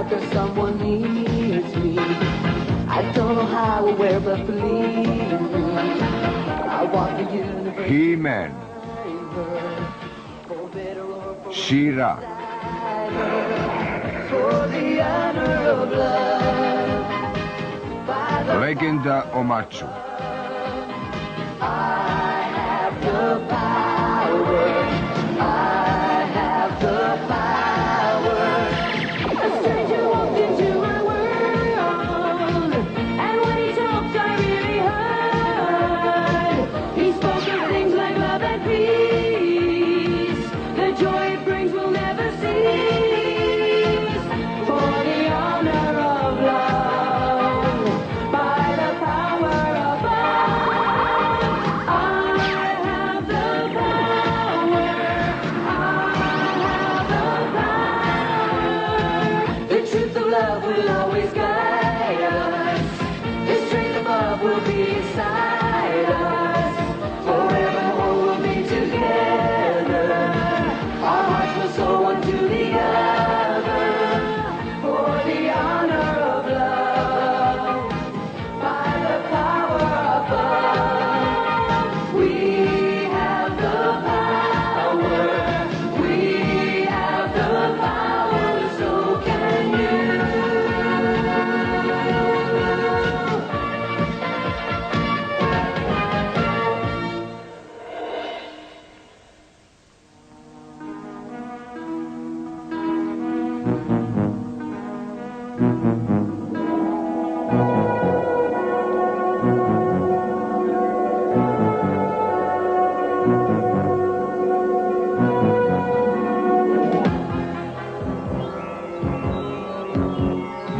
out there someone needs me. I don't know how or where, but believe me, I walk the universe. He-Man. She-Ra. Legenda o maču.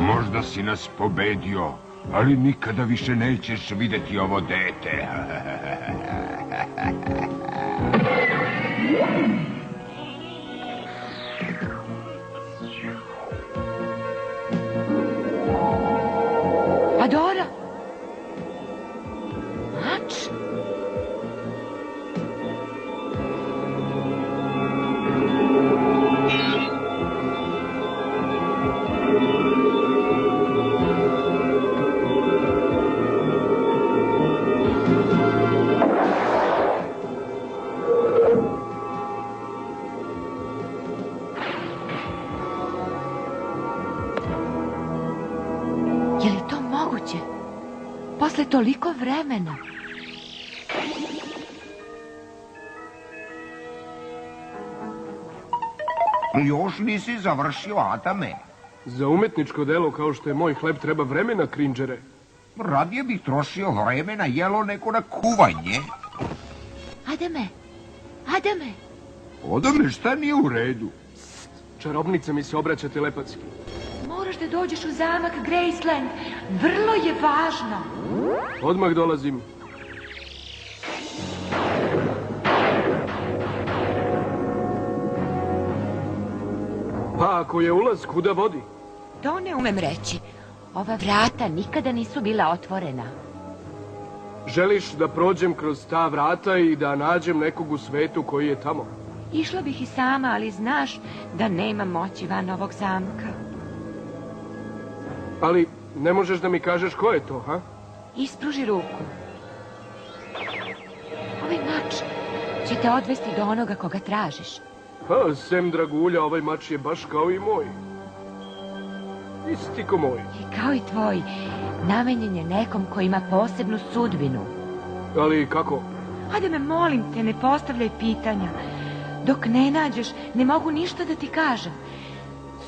Možda si nas pobedio, ali nikada više nećeš videti ovo dete. Adora! Mač? Je li to moguće? Posle toliko vremena. Još nisi završio, Adame. Za umetničko delo kao što je moj hleb treba vremena, Krinđere. Radije bih trošio vreme na jelo nego na kuvanje. Adame! Adame! Adame, šta nije u redu? Čarobnica mi se obraća telepatski. Moraš da dođeš u zamak Graceland. Vrlo je važno. Odmah dolazim. Pa ako je ulaz, kuda vodi? To ne umem reći. Ova vrata nikada nisu bila otvorena. Želiš da prođem kroz ta vrata i da nađem nekog u svetu koji je tamo? Išla bih i sama, ali znaš da nema moći van ovog zamka. Ali ne možeš da mi kažeš ko je to, ha? Ispruži ruku. Ovaj mač će te odvesti do onoga koga tražiš. Ha, sem dragulja, ovaj mač je baš kao i moj. Isti ko moj. I kao i tvoj, namenjen je nekom ko ima posebnu sudbinu. Ali kako? Hajde me, molim te, ne postavljaj pitanja. Dok ne nađeš, ne mogu ništa da ti kažem.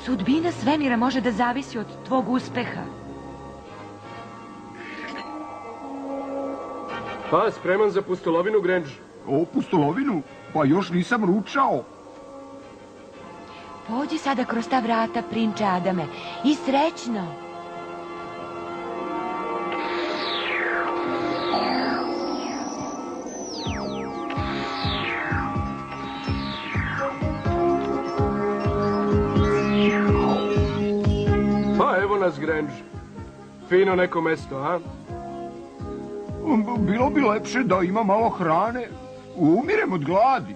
Sudbina svemira može da zavisi od tvog uspeha. Pa, spreman za pustolovinu, Grange? O, pustolovinu? Pa još nisam ručao. Pođi sada kroz ta vrata, prinče Adame, i srećno! Pa, evo nas, Grange. Fino neko mesto, a? Bilo bi lepše da ima malo hrane. Umirem od gladi.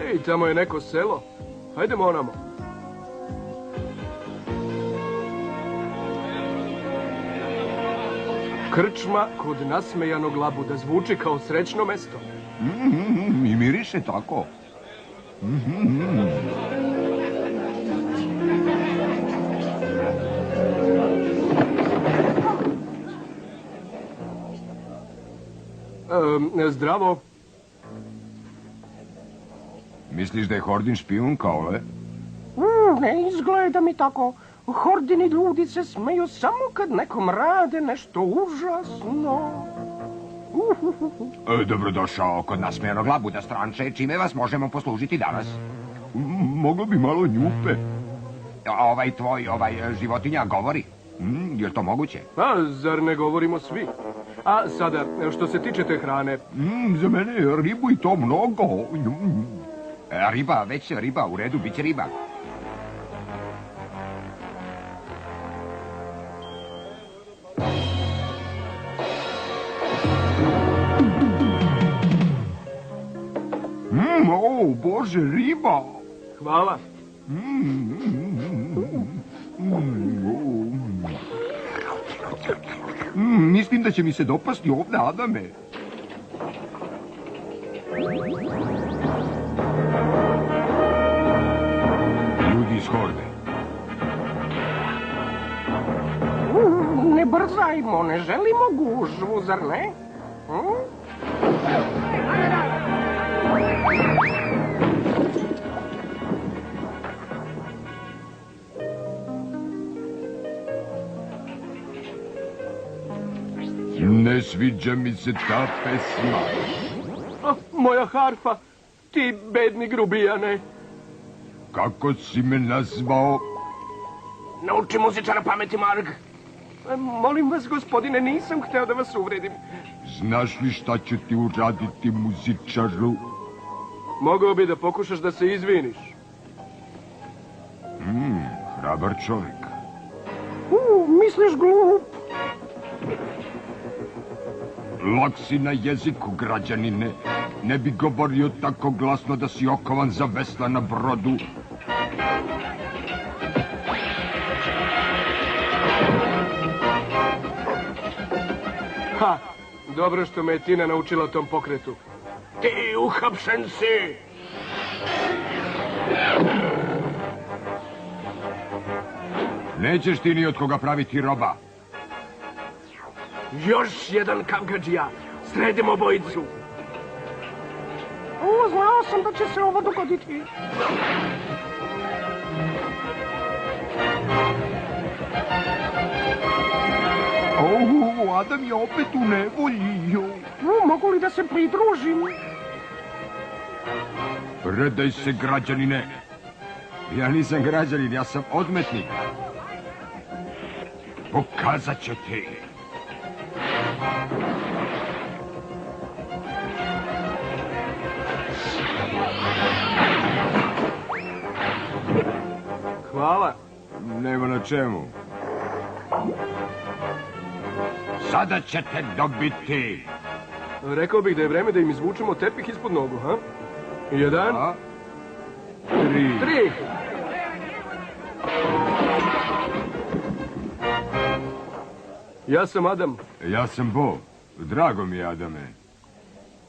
Ej, tamo je neko selo. Hajdemo onamo. Krčma kod nasmejanog labuda zvuči kao srećno mesto. I miriše tako. Zdravo. Misliš da je Hordin špijun kao ove? Ne izgleda mi tako. Hordini ljudi se smeju samo kad nekom rade nešto užasno. Dobrodošao kod nasmejanog labuda, stranče. Čime vas možemo poslužiti danas? Moglo bi malo njupe. Ovaj životinja govori. Je to moguće? A, zar ne govorimo svi? A sada, što se tiče te hrane... Za mene je ribu i to mnogo. Riba, u redu, bit će riba. Bože, riba! Hvala. Mislim da će mi se dopasti ovdje, Adame. Ljudi iz horde. Ne brzajmo, ne želimo gužvu, zar ne? Ne sviđa mi se ta pesma. Moja harfa, ti bedni grubijane. Kako si me nazvao? Nauči muzičara pameti, Marg. Molim vas, gospodine, nisam hteo da vas uvredim. Znaš li šta ću ti uraditi, muzičaru? Mogao bi da pokušaš da se izviniš. Hrabar čovjek. Misliš glup? Lak si na jeziku, građanine. Ne bi govorio tako glasno da si okovan za vesla na brodu. Ha, dobro što me je Tina naučila tom pokretu. Ti uhapšen si! Nećeš ti ni od koga praviti roba. Još jedan kavgadžija. Sredimo obojicu. Znao sam da će se ovo dogoditi. Adam je opet u nevolji. Mogu li da se pridružim? Predaj se, građanine. Ja nisam građanin, ja sam odmetnik. Pokazat ću ti. Hvala. Nema na čemu. Sada ćete dobiti. Rekao bih da je vreme da im izvučemo tepih ispod nogu, ha? 1, 3. Ja sam Adam. Ja sam Bo. Drago mi je, Adame.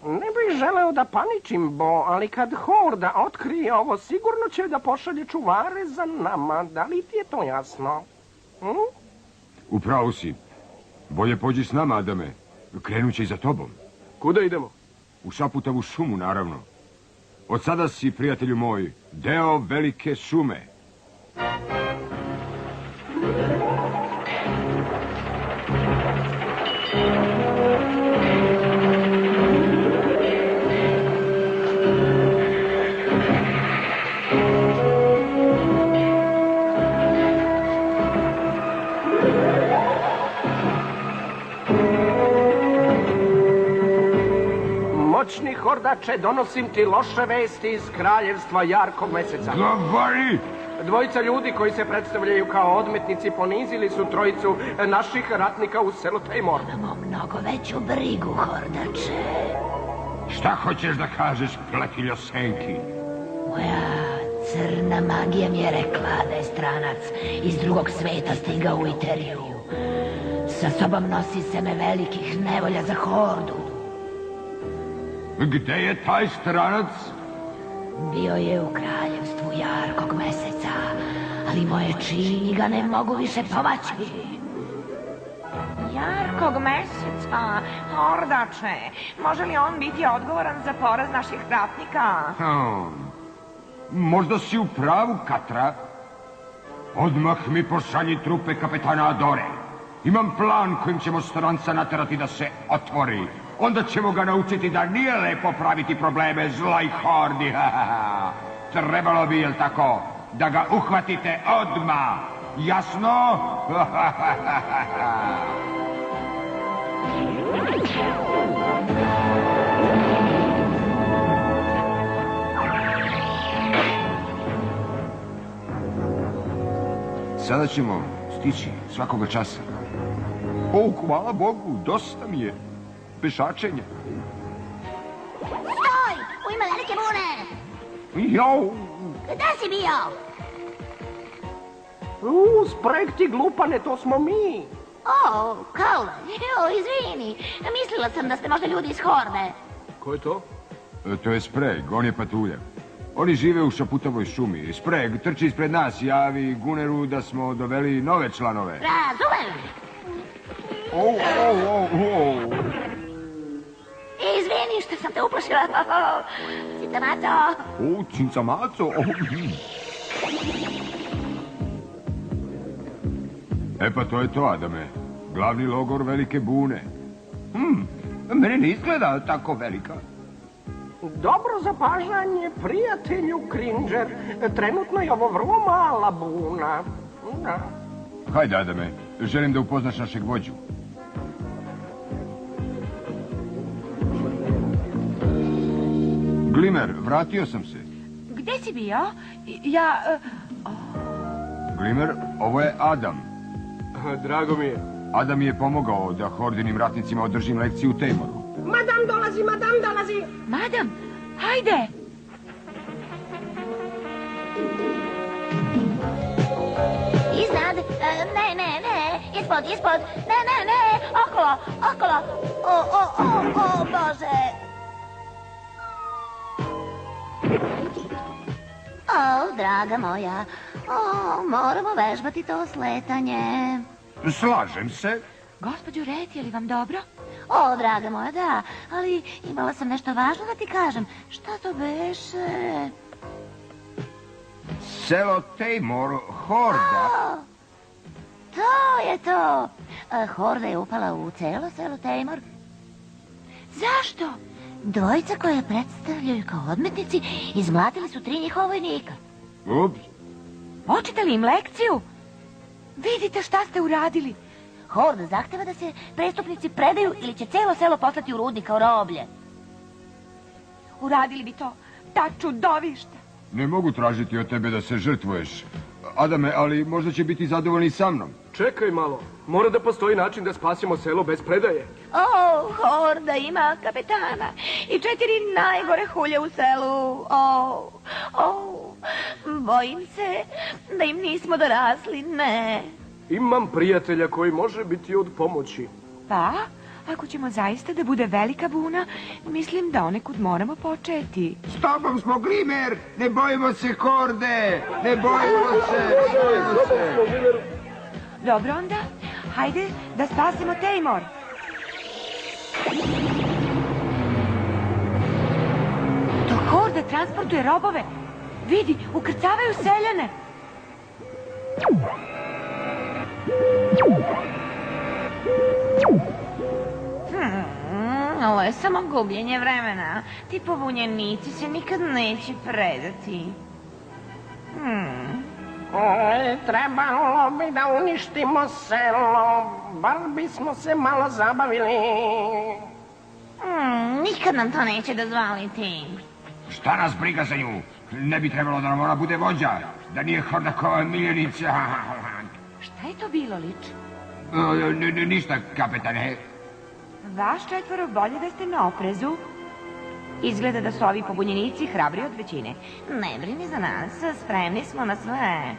Ne bih želeo da paničim, Bo, ali kad Horda otkrije ovo, sigurno će da pošalje čuvare za nama. Da li ti je to jasno? Upravo si. Bolje pođi s nama, Adame. Krenut će i za tobom. Kuda idemo? U Šaputavu šumu, naravno. Od sada si, prijatelju moj, deo velike šume. Moćni Hordače, donosim ti loše vesti iz kraljevstva jarkog meseca. Govori! Dvojica ljudi koji se predstavljaju kao odmetnici ponizili su trojicu naših ratnika u selu Tajmor. Imamo mnogo veću brigu, Hordače. Šta hoćeš da kažeš, pletiljo senki? Moja crna magija mi je rekla da je stranac iz drugog sveta stigao u Iteriju. Sa sobom nosi seme velikih nevolja za hordu. Gde je taj stranac? Bio je u kraljevstvu jarkog meseca, ali moje čini ga ne mogu više pomaći. Jarkog meseca, hordače, može li on biti odgovoran za poraz naših ratnika? Možda si u pravu, Katra. Odmah mi pošalji trupe kapetana Adore. Imam plan kojim ćemo stranca naterati da se otvori. Onda ćemo ga naučiti da nije lepo praviti probleme zloj hordi. Trebalo bi, jel tako, da ga uhvatite odmah. Jasno? Sada ćemo stići svakoga časa. Hvala Bogu, dosta mi je pešačenja. Stoj! U ime velike bune! Jau! Gde si bio? Spreg ti glupane, to smo mi. O, Kaula, izvini. Mislila sam da ste možda ljudi iz horde. Ko je to? To je Spreg, on je patulja. Oni žive u Šaputovoj šumi. Spreg trči ispred nas, javi Guneru da smo doveli nove članove. Razumem. Izvini što sam te uplašila. Citamaco. Cincamaco. E pa to je to, Adame. Glavni logor velike bune. Meni ne izgleda tako velika. Dobro zapažanje, prijatelju Cringer. Trenutno je ovo vrlo mala buna. Da. Hajde, Adame, želim da upoznaš našeg vođu. Glimer, vratio sam se. Gde si bio? Glimer, ovo je Adam. Drago mi je. Adam mi je pomogao da hordinim ratnicima održim lekciju u Tejmoru. Madam dolazi, madam dolazi. Madam, hajde! Iznad. Ne. Ispod. Ne. Okolo. O, Bože. O, draga moja. O, moramo vežbati to sletanje. Slažem se. Gospođo Red, je li vam dobro? O, draga moja, da, ali imala sam nešto važno da ti kažem. Šta to beše? Selo Tejmor, horda. To je to. Horda je upala u celo selo Tejmor. Zašto? Dvojica koje predstavljaju kao odmetnici izmlatili su 3 njihova vojnika. Ups. Očitali im lekciju? Vidite šta ste uradili. Horda zahteva da se prestupnici predaju ili će celo selo poslati u rudnik kao roblje. Uradili bi to ta čudovišta. Ne mogu tražiti od tebe da se žrtvuješ. Adame, ali možda će biti zadovoljni sa mnom. Čekaj malo. Mora da postoji način da spasimo selo bez predaje. O, Horda ima kapetana i 4 najgore hulje u selu. Bojim se da im nismo dorasli, ne. Imam prijatelja koji može biti od pomoći. Pa, ako ćemo zaista da bude velika buna, mislim da onekud moramo početi. S tobom smo, Glimer! Ne bojimo se horde! Ne bojimo se! Dobro onda, hajde da spasimo Tejmor. To Horda transportuje robove. Vidi, ukrcavaju seljane. Ovo je samo gubljenje vremena. Ti pobunjenici se nikad neće predati. Trebalo bi da uništimo selo. Bar bismo se malo zabavili. Nikad nam to neće dozvoliti. Šta nas briga za nju? Ne bi trebalo da nam ona bude vođa. Da nije Hordakova miljenica. Šta je to bilo, Lič? Ništa, kapetane. Vaš 4 bolje da ste na oprezu. Izgleda da su ovi pobunjenici hrabri od većine. Ne brini za nas, spremni smo na sve.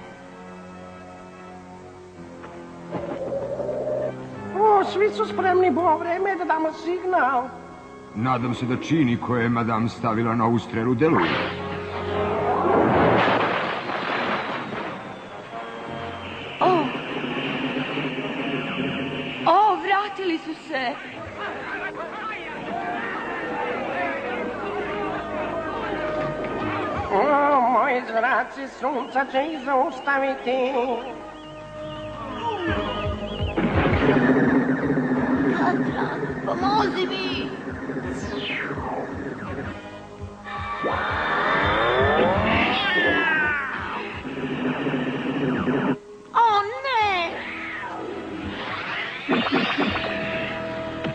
svi su spremni, bo vreme je da damo signal. Nadam se da čini koje je madam stavila na ovu strelu deluje. Vratili su se. Moji zraci sunca će ih zaustaviti. Katra, pomozi mi! O ne!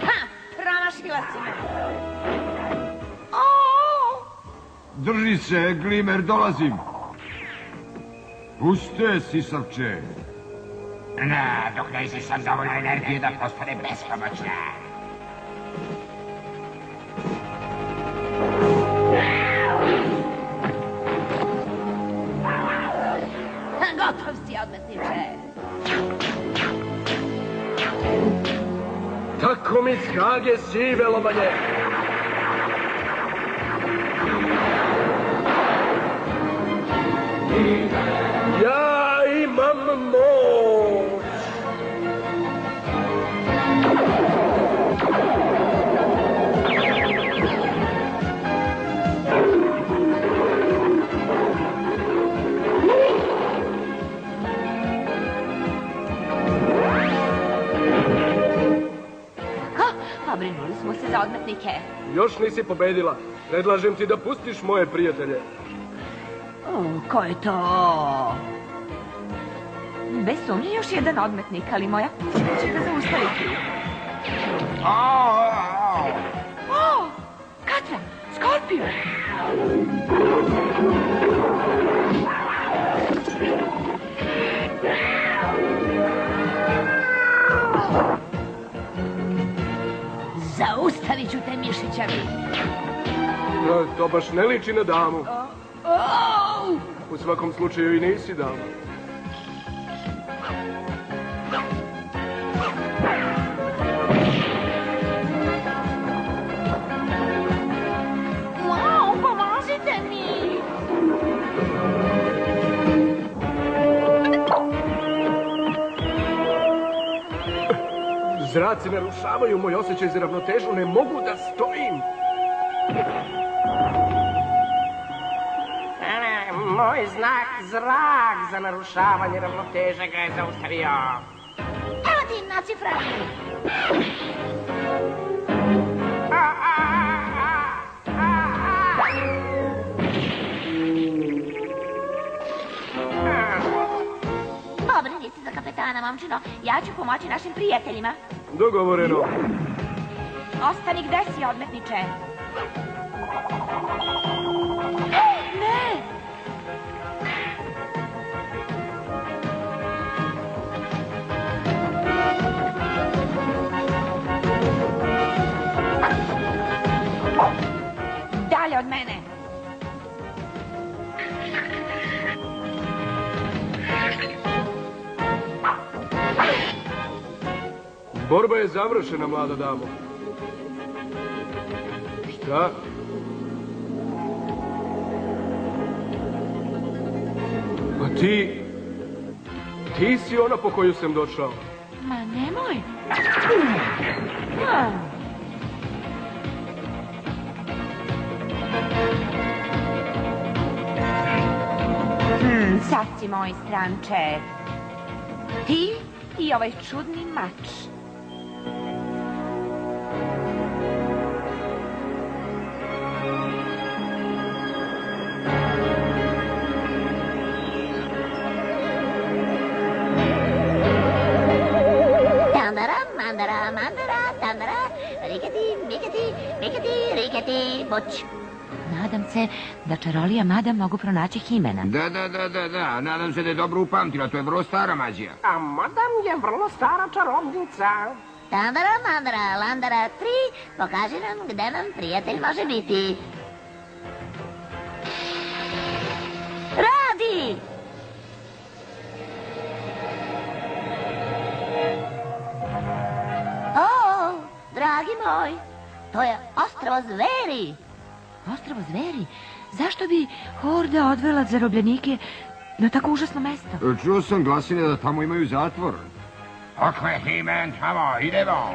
Ha! Promašila si me! Drži se, Glimer, dolazim. Puste, sisavče. Ne, dok ne izisam dovoljno energije da postane bespomoćna. Gotov si, odmetniče! Tako mi skage sive lobanje! Ja imam moć! Pobrinuli smo se za odmetnike. Još nisi pobedila. Predlažem ti da pustiš moje prijatelje. Ko je to? Bez sumnje još jedan odmetnik, ali moja kuća će ga zaustaviti. Katra, Skorpiju! Zaustavit ću te, mišićavi! To baš ne liči na damu. U svakom slučaju i nisi dama. Wow, pomozite mi! Zraci narušavaju moj osjećaj za ravnotežu, ne mogu da stojim. Moj znak zrak za narušavanje ravnoteže ga je zaustavio. Evo ti nacifrani! Pobrinite za kapetana, momčino. Ja ću pomoći našim prijateljima. Dogovoreno. Ostani gde si, odmetniče. Ne! Dalje od mene! Borba je završena, mlada damo. Šta? A ti... Ti si ona po koju sam došao. Ma nemoj! Sad si moj stranče. Ti i ovaj čudni mač. Tandara, mandara, mandara, tandara, riketi, miketi, miketi, riketi, buć. Nadam se da čarolija mada mogu pronaći Himena. Da. Nadam se da je dobro upamtila, to je vrlo stara mađija. A madam je vrlo stara čarovnica. Tandara, mandara, landara, 3, pokaži nam gde nam prijatelj može biti. Radi! To je ostrvo zveri. Ostrvo zveri? Zašto bi Horda odvela zarobljenike na tako užasno mesto? Čuo sam glasine da tamo imaju zatvor. Ako je He-Man tamo, idemo.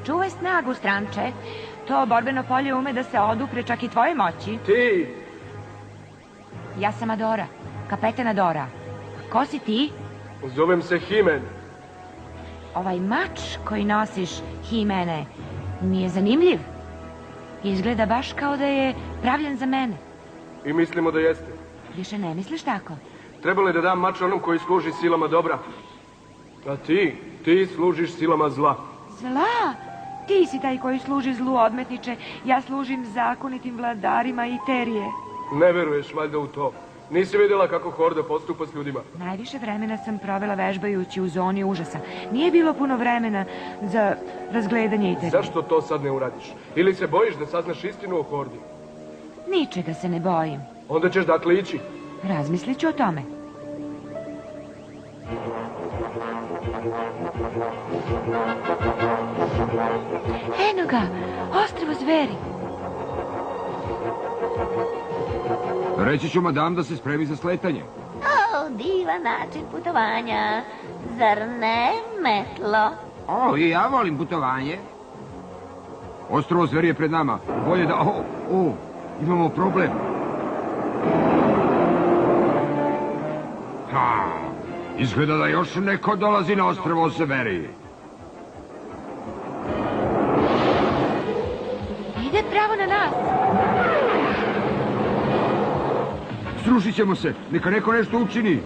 Čuvaj snagu, stranče. To borbeno polje ume da se odupre čak i tvoje moći. Ti, Ja sam Adora, kapetan Adora. Ko si ti? zovem se He-Man. Ovaj mač koji nosiš, He-Mane, mi je zanimljiv. Izgleda baš kao da je pravljen za mene. I mislimo da jeste. Više ne misliš tako? Trebalo je da dam mač onom koji služi silama dobra. A ti služiš silama zla. Zla? Ti si taj koji služi zlu, odmetniče. Ja služim zakonitim vladarima i terije. Ne veruješ valjda u to. Nisi vidjela kako Horda postupa s ljudima. Najviše vremena sam provela vežbajući u zoni užasa. Nije bilo puno vremena za razgledanje i terije. Zašto to sad ne uradiš? Ili se bojiš da saznaš istinu o Hordi? Ničega se ne bojim. Onda ćeš dakle ići. Razmislit ću o tome. Eno ga, ostrvo zveri. Reći ću madam da se spremi za sletanje. O, divan način putovanja. Zar ne, metlo? O, i ja volim putovanje. Ostrvo zveri je pred nama. Bolje da... imamo problem. Izgleda da još neko dolazi na ostrvo zveri. Ide pravo na nas. Srušit ćemo se. Neka neko nešto učini.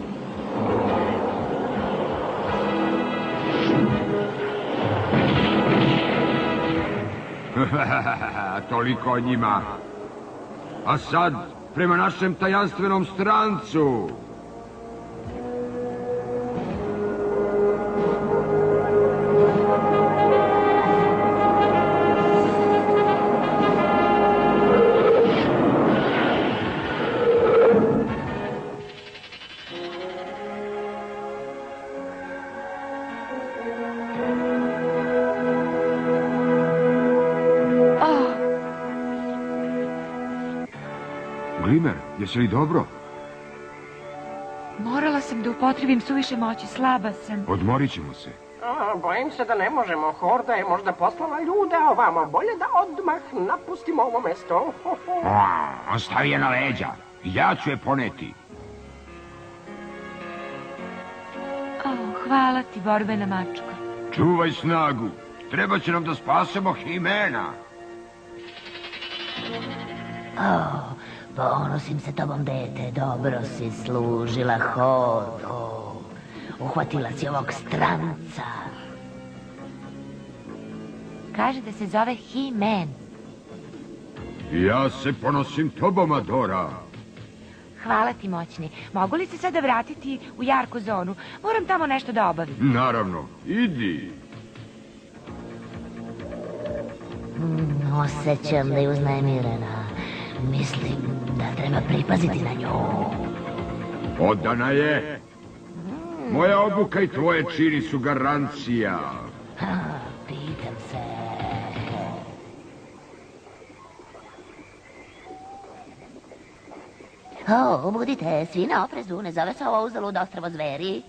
Toliko o njima. A sad, prema našem tajanstvenom strancu. Glimer, jesi li dobro? Morala sam da upotrebim suviše moći, slaba sam. Odmorit ćemo se. Bojim se da ne možemo. Horda je možda poslala ljude ovamo. Bolje da odmah napustimo ovo mesto. On stavi je na leđa. Ja ću je poneti. Hvala ti, borbena mačko. Čuvaj snagu. Treba će nam da spasemo He-Mana. Ponosim se tobom, dete, dobro si služila Hordu. Uhvatila si ovog stranca. Kaže da se zove He-Man. Ja se ponosim tobom, Adora. Hvala ti, moćni. Mogu li se sada vratiti u jarku zonu? Moram tamo nešto da obavim. Naravno, idi. Osjećam da je uznemirena. Mislim da treba pripaziti na nju. Odana je. Moja obuka i tvoje čini su garancija. Pitam se. Budite svi na oprezu, ne zove se ovo uzalud ostrvo zveri.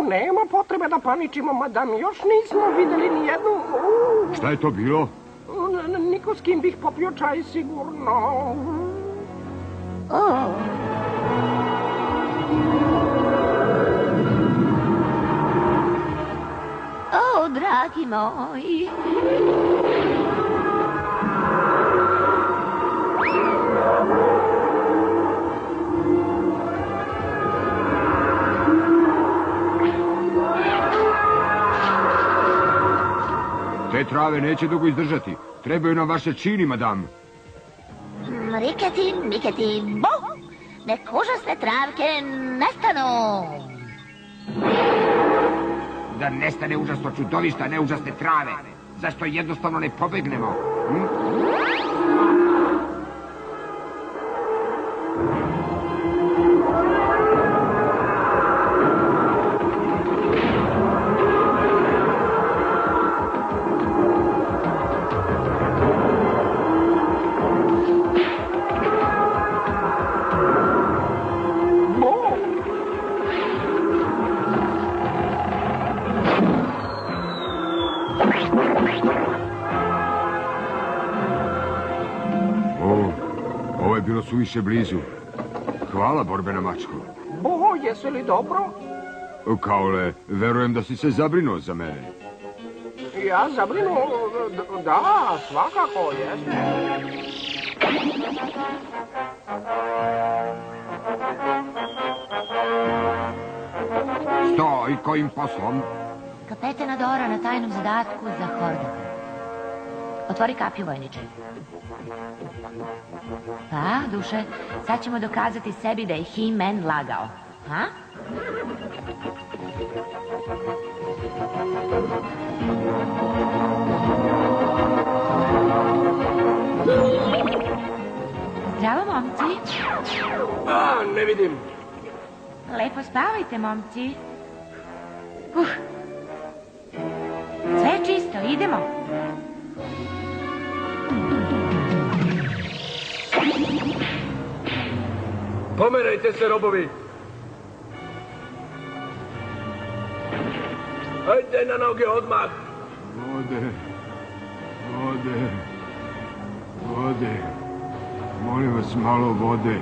Nema potrebe da paničimo, madam. Još nismo videli ni jednu... Šta je to bilo? Niko s kim bih popio čaj, sigurno. Dragi moji. Te trave neće dugo izdržati. Trebaju nam vaše čini, madam. Riketi, miketi, bo! Nek užasne travke nestanu! da nestane užasno čudovišta, ne užasne trave? Zašto jednostavno ne pobegnemo? Ovo je bilo suviše blizu. Hvala, borbena mačko. Bo, jesi li dobro? Kaole, verujem da si se zabrinuo za mene. Ja zabrinuo? Da, svakako, jeste. Stoj, kojim poslom? Kapetana Dora na tajnom zadatku za Hordaka. Otvori kapiju, vojniče. Pa, duše, sad ćemo dokazati sebi da je He-Man lagao. Ha? Zdravo, momci. Ne vidim. Lepo spavajte, momci. Sve je čisto, idemo. Pomerajte se, robovi. Ajde na noge odmah. Vode. Molim vas, malo vode.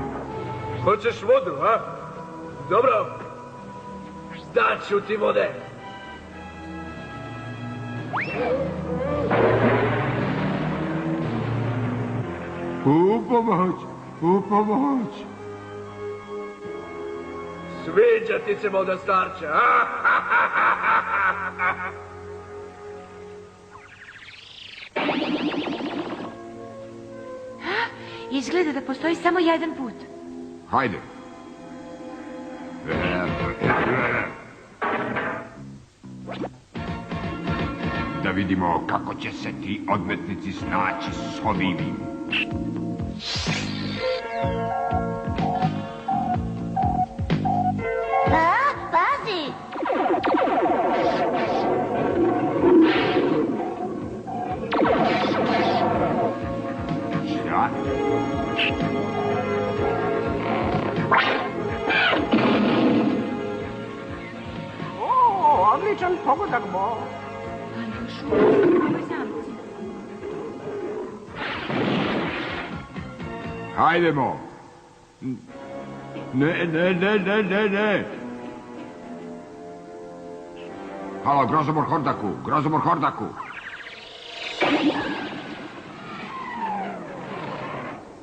Hoćeš vodu, a? Dobro. Daću ti vode. U pomoć. Sviđa ti se voda, starče, a? Izgleda da postoji samo jedan put. Hajde. Da vidimo kako će se ti odmetnici snaći s ovim. Pazi! Šta? Odličan pogodak, Bo. Hajdemo. Ne. Halo, Grozomor Hordaku.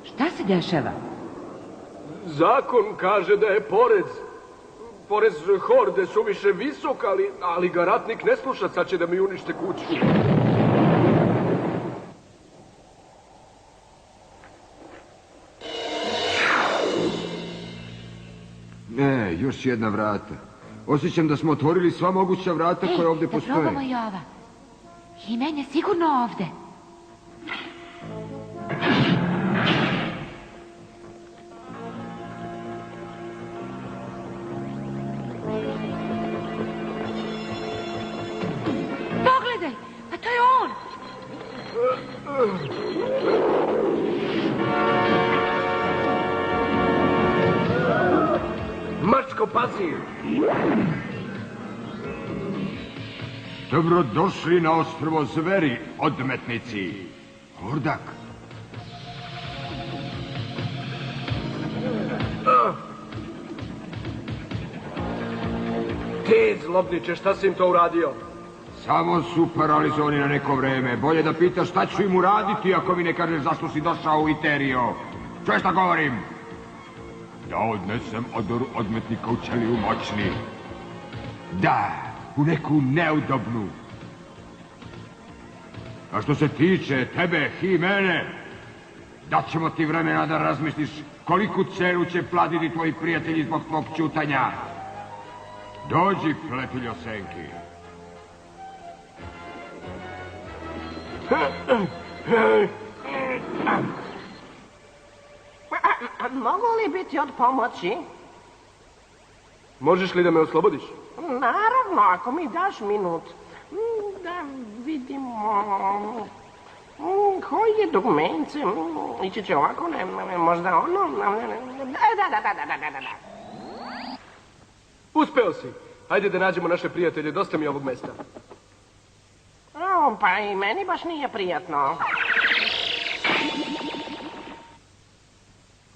Šta se dešava? Zakon kaže da je porez horde suviše visok, ali ga ratnik ne sluša, sad će da mi unište kuću. Ne, još jedna vrata. Osjećam da smo otvorili sva moguća vrata koja ovdje postoje. Da probamo i ova. He-Man je sigurno ovde. Pogledaj, a to je on. Mačko, pazi! Dobrodošli na ostrvo zveri, odmetnici. Hordak. Ti, zlobniče, šta si im to uradio? Samo su paralizovani na neko vreme. Bolje da pitaš šta ću im uraditi ako mi ne kažeš zašto si došao u Iterio. Čuješ šta govorim? Da odnesem odoru odmetnika u ćeliju moćni. Da, u neku neudobnu. A što se tiče tebe, He-Mane, daćemo ti vremena da razmisliš koliku cenu će platiti tvoji prijatelji zbog tvog ćutanja. Dođi, pletiljo senki. Mogu li biti od pomoći? Možeš li da me oslobodiš? Naravno, ako mi daš minut. Da vidimo... Koji je dugmence? Ići će ovako, možda ono... Da. Uspeo si. Hajde da nađemo naše prijatelje, dosta mi je ovog mesta. Pa i meni baš nije prijatno.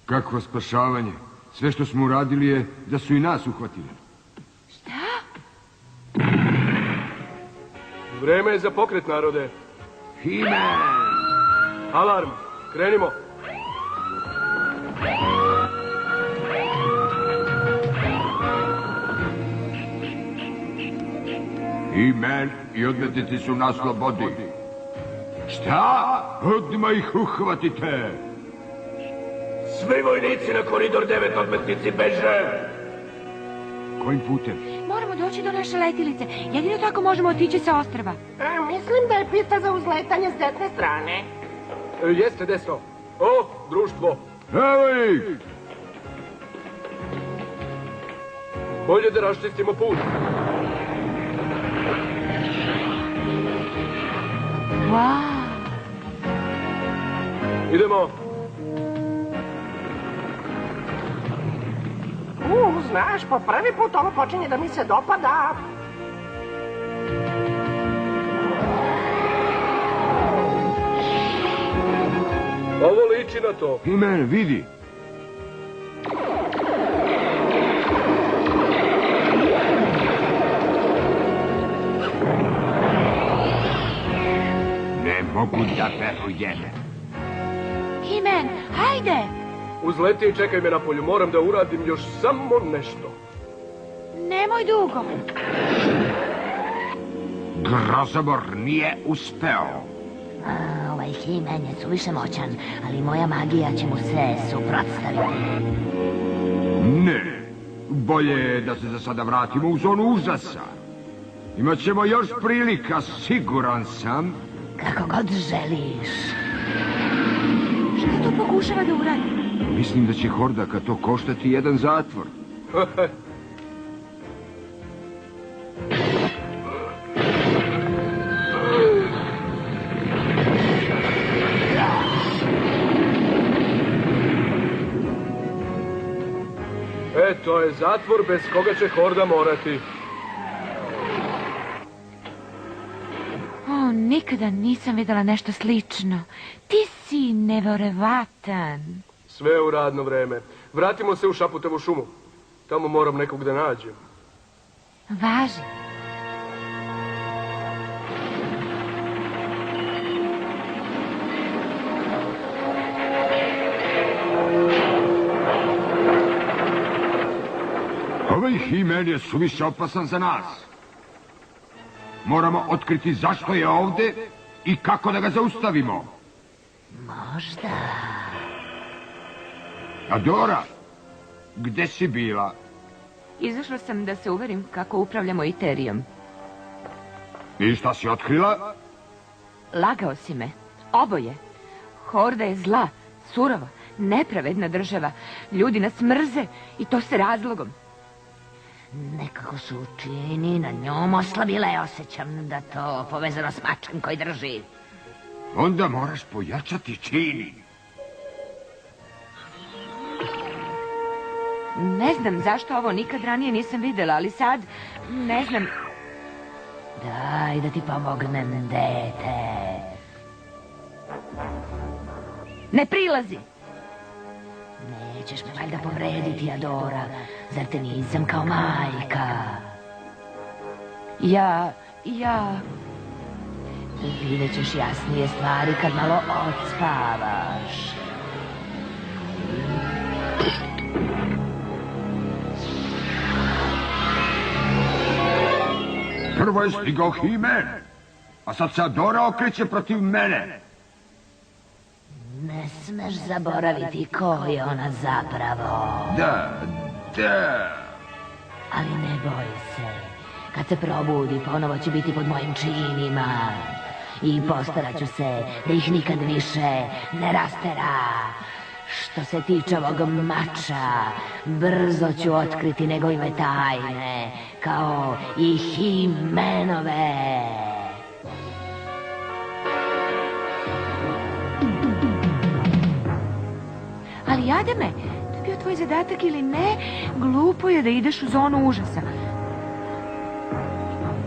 Kakvo spašavanje. Sve što smo uradili je da su i nas uhvatili. Vreme je za pokret, narode. He-Man! Alarm, krenimo. He-Man i odmetnici su na slobodi. Šta? Odmah ih uhvatite! Svi vojnici na koridor 9 odmetnici beže! Kojim putem? Moramo doći do naše letilice. Jedino tako možemo otići sa ostrva. Mislim da je pista za uzletanje s desne strane. Jeste desno. O, društvo. Evo ih! Bolje da raščistimo put. Wow. Idemo. Znaš, po prvi put ovo počinje da mi se dopada. Ovo liči na to. He-Man, vidi! Ne mogu da verujem. He-Man, hajde! Uzleti i čekaj me na polju. Moram da uradim još samo nešto. Nemoj dugo. Grozomor nije uspeo. Ovaj He-Man je suviše moćan, ali moja magija će mu se suprotstaviti. Ne. Bolje je da se za sada vratimo u zonu užasa. Imaćemo još prilika, siguran sam. Kako god želiš. Šta to pokušava da uradi? Mislim da će Hordaka to koštati jedan zatvor. To je zatvor bez koga će Horda morati. O, nikada nisam videla nešto slično. Ti si neverovatan. Sve u radno vreme. Vratimo se u Šaputovu šumu. Tamo moram nekog da nađem. Važi. Ovaj He-Man je suviše opasan za nas. Moramo otkriti zašto je ovde i kako da ga zaustavimo. Možda... Adora, gde si bila? Izašla sam da se uverim kako upravljamo Iterijom. I šta si otkrila? Lagao si me. Oboje. Horda je zla, surova, nepravedna država. Ljudi nas mrze i to s razlogom. Nekako su čini na njom oslabile. Osjećam da to povezano s mačem koji drži. Onda moraš pojačati čini. Ne znam zašto ovo nikad ranije nisam videla, ali sad, ne znam... Daj da ti pomognem, dete. Ne prilazi! Nećeš me valjda povrediti, Adora. Zar te nisam kao majka? Ja... Vidjet ćeš jasnije stvari kad malo odspavaš. Prvo je stigao He-Man, a sad se Adora okreće protiv mene. Ne smeš zaboraviti ko je ona zapravo. Da. Ali ne boj se. Kad se probudi, ponovo će biti pod mojim činima. i postarat ću se da ih nikad više ne rastera. Što se tiče ovog mača, brzo ću otkriti njegove tajne, kao i Himenove. Ali Adame, to je bio tvoj zadatak ili ne, glupo je da ideš u zonu užasa.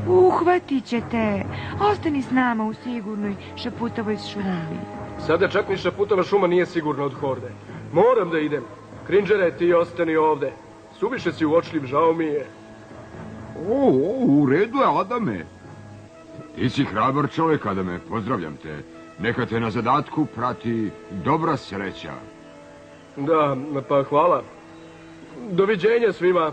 Uhvatit će te. Ostani s nama u sigurnoj šaputavoj šumi. Sada čak ni šaputava šuma nije sigurna od horde. Moram da idem. Krinđere, ti ostani ovde. Suviše si uočljiv, žao mi je. U redu je, Adame. Ti si hrabar čovjek, Adame, pozdravljam te. Neka te na zadatku prati dobra sreća. Da, pa hvala. Doviđenja svima.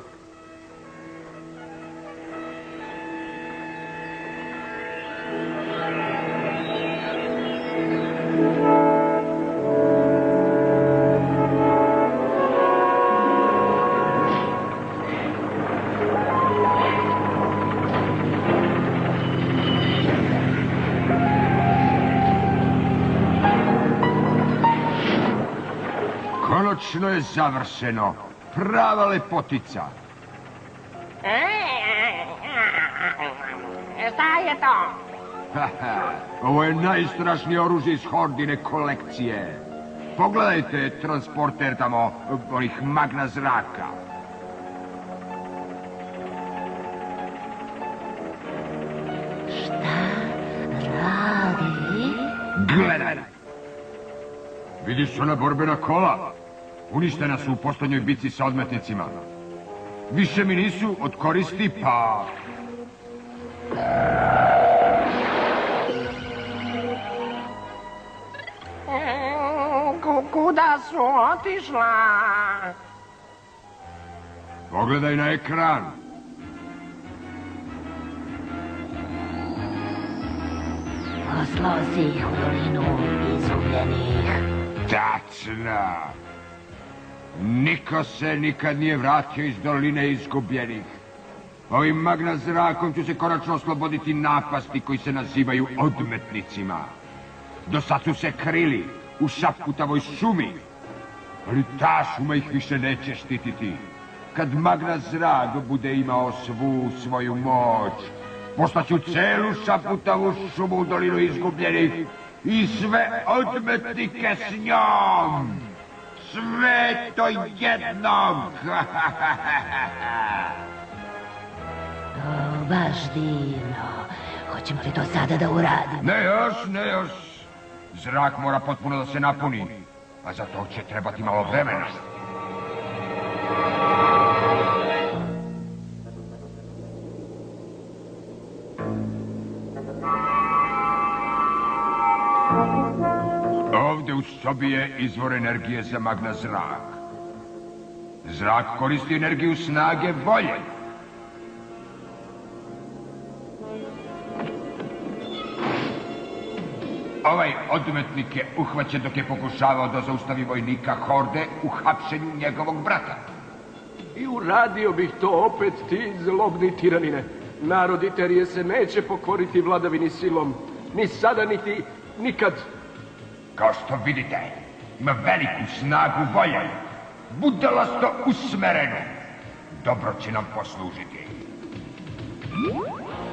Konačno je završeno. Prava lepotica. Šta je to? Ovo je najstrašnije oružje iz Hordine kolekcije. Pogledajte transporter tamo, onih magna zraka. Šta radi? Gledaj! Vidiš ona borbena kola? Uništena su u posljednjoj bici sa odmetnicima. Više mi nisu od koristi, pa... Kuda su otišla? Pogledaj na ekran. Poslao si ih u dolinu izgubljenih. Tačno. Niko se nikad nije vratio iz doline izgubljenih. Ovim magna zrakom ću se konačno osloboditi napasti koji se nazivaju odmetnicima. Do sad su se krili u šaputavoj šumi, ali ta šuma ih više neće štititi. Kad magna zrak bude imao svu svoju moć, poslaću celu šaputavu šumu u dolinu izgubljenih i sve odmetnike s njom. Sve to jednog! To baš divno. Hoćemo li to sada da uradimo? Ne još. Zrak mora potpuno da se napuni, a za to će trebati malo vremena. Ovdje u sobi je izvor energije za magna zrak. Zrak koristi energiju snage volje. Ovaj odmetnik je uhvaćen dok je pokušavao da zaustavi vojnika Horde u hapšenju njegovog brata. I uradio bih to opet, ti zlobni tiranine. Narod Iterije se neće pokoriti vladavini silom. Ni sada, niti nikad. Kao što vidite, ima veliku snagu volje. Budalasto usmerenu. Dobro će nam poslužiti.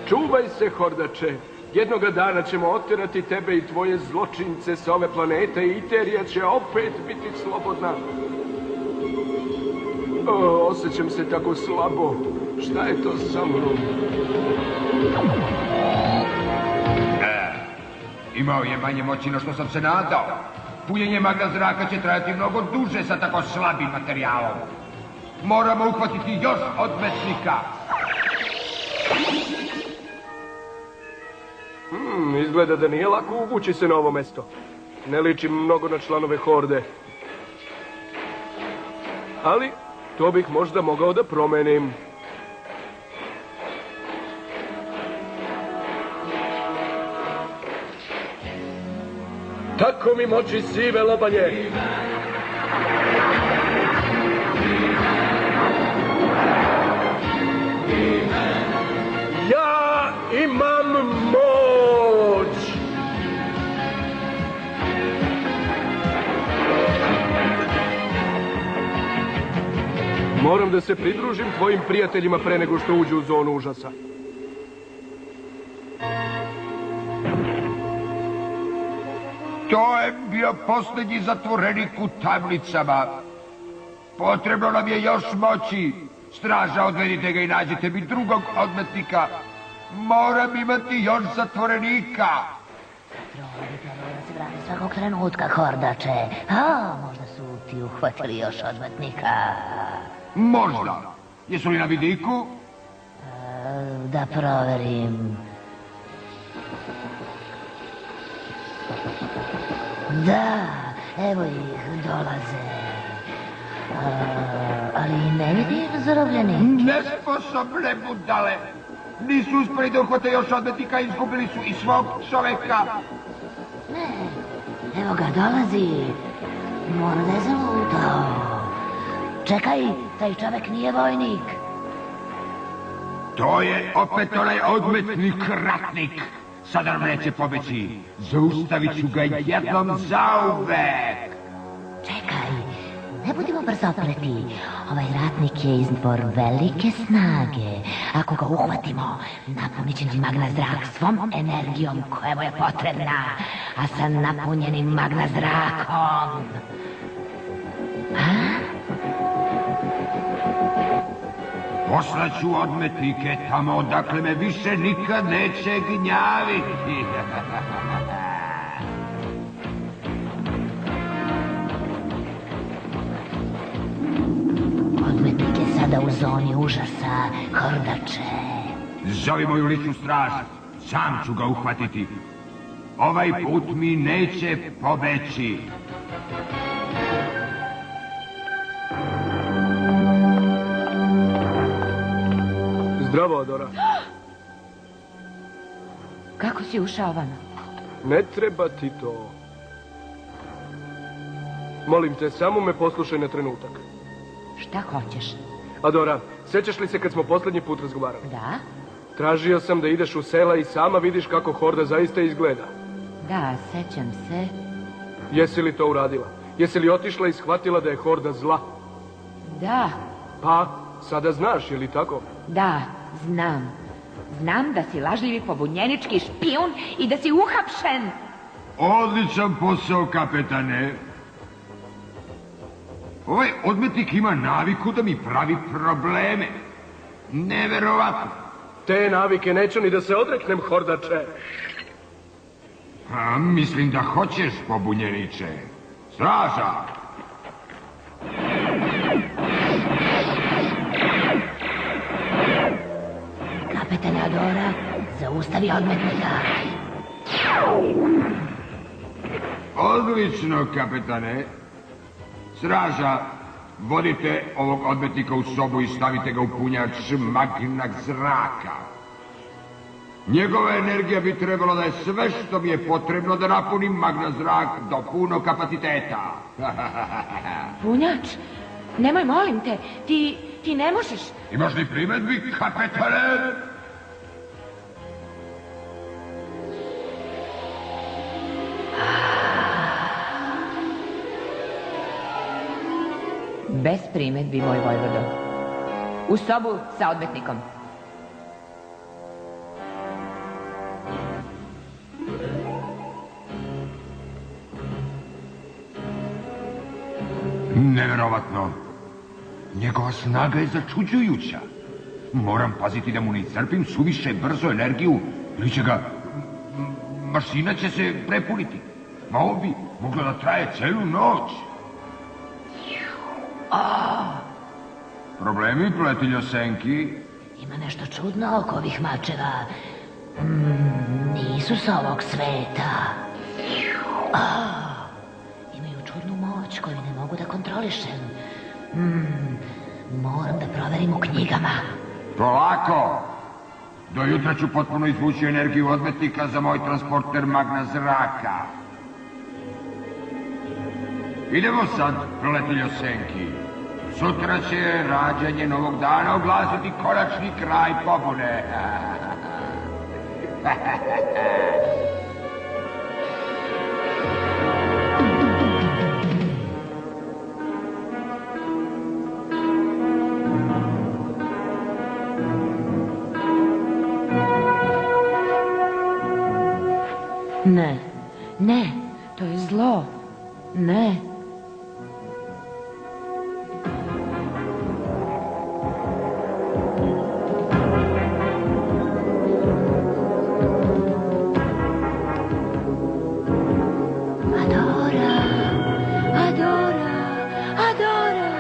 Čuvaj se, Hordače. Jednoga dana ćemo oterati tebe i tvoje zločince sa ove planete i Iterija će opet biti slobodna. Osjećam se tako slabo. Šta je to sa mnom? Imao je manje moći no što sam se nadao. Punjenje magna zraka će trajati mnogo duže sa tako slabim materijalom. Moramo uhvatiti još odmetnika. Izgleda da nije lako uvući se na ovo mesto. Ne ličim mnogo na članove Horde. Ali to bih možda mogao da promenim. Tako mi moći sive lobanje! Ja imam moć! sam da se pridružim tvojim prijateljima pre nego što uđu u zonu užasa. To je bio posljednji zatvorenik u tamnicama. Potrebno nam je još moći. Straža, odvedite ga i nađite mi drugog odmetnika. Moram imati još zatvorenika. Troli da se vrati svakog trenutka, Hordače. A, možda su ti uhvatili još odmetnika. Možda. Jesu li na vidiku? Da proverim. Da, evo ih, dolaze. Ali ne vidim zarobljenik. Nesposobne budale. Nisu uspjeli da uhvate još odmetnika, izgubili su i svog čoveka. Ne, evo ga, dolazi. Mora da je zalutao. Čekaj, taj čovek nije vojnik. To je opet onaj odmetnik ratnik. Sada nam neće pobeći. Zaustavit ću ga jednom zauvek. Čekaj, ne budimo brzopleti. Ovaj ratnik je izvor velike snage. Ako ga uhvatimo, napunit će nam magna zrak svom energijom koja mu je potrebna. A sa napunjenim magna zrakom... Poslaću odmetnike tamo odakle me više nikad neće gnjaviti. Odmetnik je sada u zoni užasa, Hordače. Zovi moju ličnu stražu. Sam ću ga uhvatiti. Ovaj put mi neće pobeći. Zdravo, Adora. Kako si ušao vama? Ne treba ti to. Molim te, samo me poslušaj na trenutak. Šta hoćeš? Adora, sjećaš li se kad smo posljednji put razgovarali? Da? Tražio sam da ideš u sela i sama vidiš kako Horda zaista izgleda. Da, sećam se. Jesi li to uradila? Jesi li otišla i shvatila da je Horda zla? Da, Pa, sada znaš, je li tako? da, znam. Znam da si lažljivi pobunjenički špijun i da si uhapšen. Odličan posao, kapetane. Ovaj odmetnik ima naviku da mi pravi probleme. Neverovatno. Te navike neću ni da se odreknem, Hordače. A, mislim da hoćeš, pobunjeniče. Straža! Kapetane Adora, zaustavi odmetnika. Odlično, kapetane. Straža, vodite ovog odmetnika u sobu i stavite ga u punjač magna zraka. Njegova energija bi trebala da je sve što mi je potrebno da napunim magna zrak do punog kapaciteta. Punjač? Nemoj, molim te, ti ne možeš. Imaš li primedbi, kapetane? Bez primedbi, moj vojvodo. U sobu sa odmetnikom. Neverovatno. Njegova snaga je začuđujuća. Moram paziti da mu ne iscrpim suviše brzo energiju ili će ga... mašina će se prepuniti. Ma ovo bi moglo da traje celu noć. Problemi, pletiljo Senki? Ima nešto čudno oko ovih mačeva. Nisu s ovog sveta. Imaju čudnu moć koju ne mogu da kontrolišem. Moram da proverim u knjigama. Polako! Do jutra ću potpuno izvući energiju odmetnika za moj transporter magna zraka. Idemo sad, pletiljo Senki. Sutra će rađanje novog dana oglasiti konačni kraj pobune. Ne, ne, to je zlo. Ne. Adora, Adora, Adora.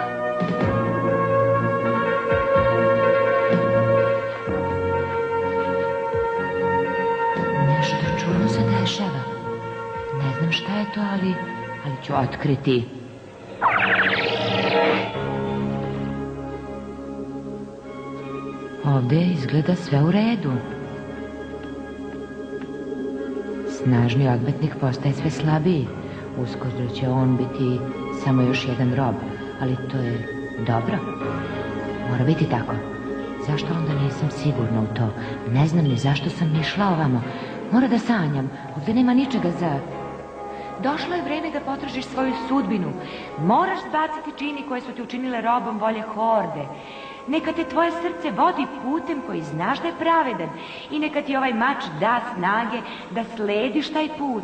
Nešto čudno se dešava. Ne znam šta je to, ali ću otkriti. Ovde izgleda sve u redu. Snažni odmetnik postaje sve slabiji. Uskoro će on biti samo još jedan rob, ali to je dobro. Mora biti tako. Zašto onda nisam sigurna u to? Ne znam ni zašto sam išla ovamo. Mora da sanjam. Ovde nema ničega za... Došlo je vreme da potražiš svoju sudbinu. Moraš zbaciti čini koje su ti učinile robom volje horde. Neka te tvoje srce vodi putem koji znaš da je pravedan i neka ti ovaj mač da snage da slediš taj put.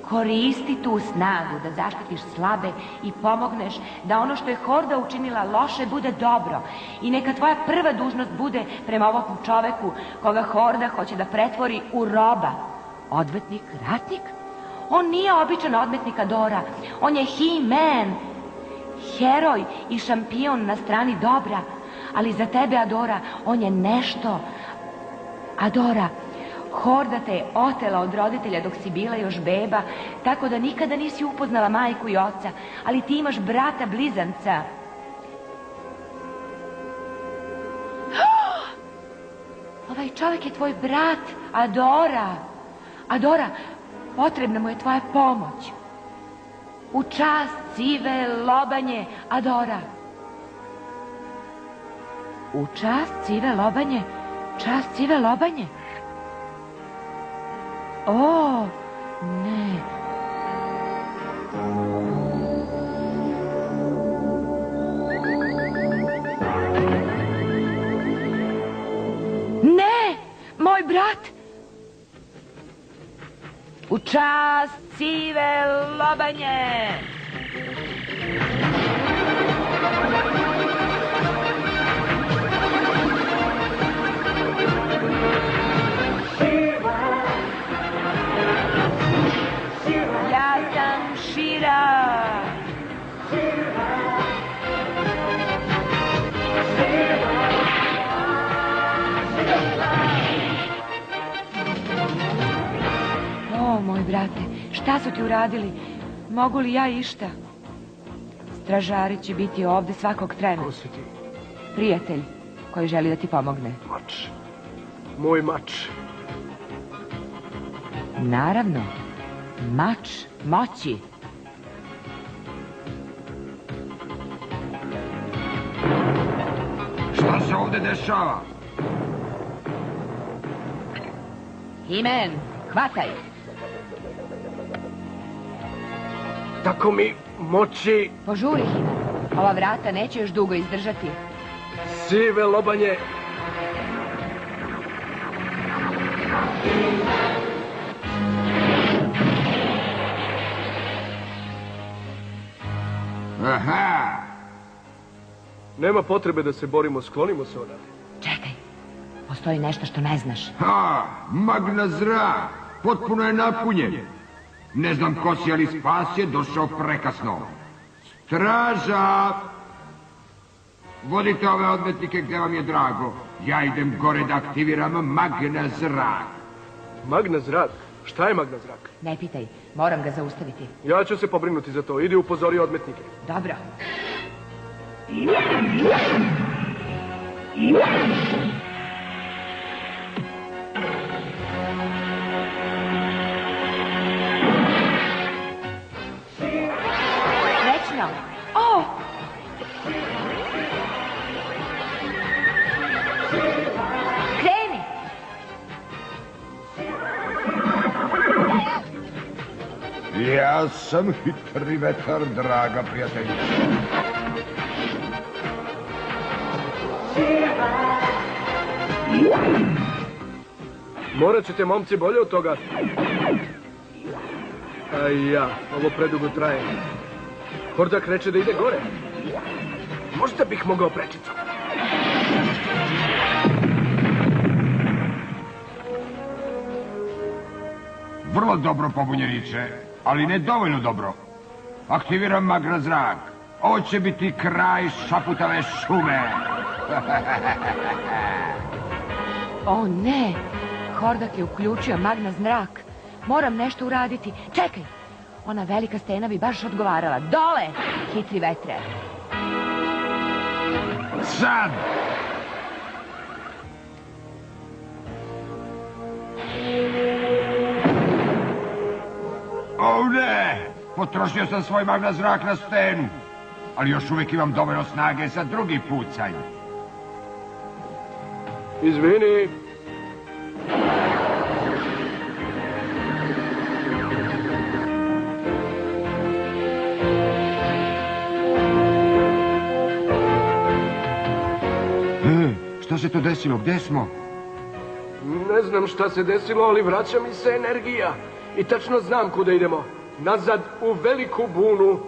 Koristi tu snagu da zaštitiš slabe i pomogneš da ono što je horda učinila loše bude dobro. I neka tvoja prva dužnost bude prema ovom čoveku koga horda hoće da pretvori u roba. Odvetnik, ratnik? On nije običan odmetnik Adora. On je He-Man, heroj i šampion na strani dobra. Ali za tebe, Adora, on je nešto. Adora, horda te je otela od roditelja dok si bila još beba, tako da nikada nisi upoznala majku i oca, ali ti imaš brata blizanca. Ovaj čovjek je tvoj brat, Adora. Adora, potrebna mu je tvoja pomoć. U čast sive lobanje, Adora. U čast sive lobanje, čast sive lobanje. O, ne. Ne, moj brat. U čast sive lobanje. Ja sam Šira. O, moj brate, šta su ti uradili? Mogu li ja išta? Stražari će biti ovde svakog trena. Ko si ti? Prijatelj koji želi da ti pomogne. Mač. Moj mač. Naravno, mač moći. Šta se ovde dešava? He-Man, hvataj. Tako mi moći Požuri, He-Man. Ova vrata neće još dugo izdržati. sive lobanje. Aha! Nema potrebe da se borimo, sklonimo se odavde. Čekaj, postoji nešto što ne znaš. Ha! Magna zrak! Potpuno je napunjen. Ne znam ko si, ali spas je došao prekasno. Straža! Vodite ove odmetnike gde vam je drago. Ja idem gore da aktiviram magna zrak. Magna zrak? Šta je magna zrak? Ne pitaj, moram ga zaustaviti. Ja ću se pobrinuti za to. Idi upozori odmetnike. Dobro. Srećno! O! Kreni! Ja sam hitri vetar, draga prijateljica. Morat ćete, momci, bolje od toga. A i ja, ovo predugo traje. Hordak reče da ide gore. Možda bih mogao prečicom. Vrlo dobro, pobunjeniče, ali ne dovoljno dobro. Aktiviram mag na zrak. Ovo će biti kraj šaputave šume. O ne, Hordak je uključio mag na zrak. Moram nešto uraditi. Čekaj, ona velika stena bi baš odgovarala. Dole, hitri vetre. Sad! O ne! Potrošio sam svoj mag na zrak na stenu. Ali još uvijek imam dovoljno snage za drugi pucanj. Izvini. Šta se to desilo? Gde smo? Ne znam šta se desilo, ali vraća mi se energija. I tačno znam kuda idemo. Nazad u veliku bunu.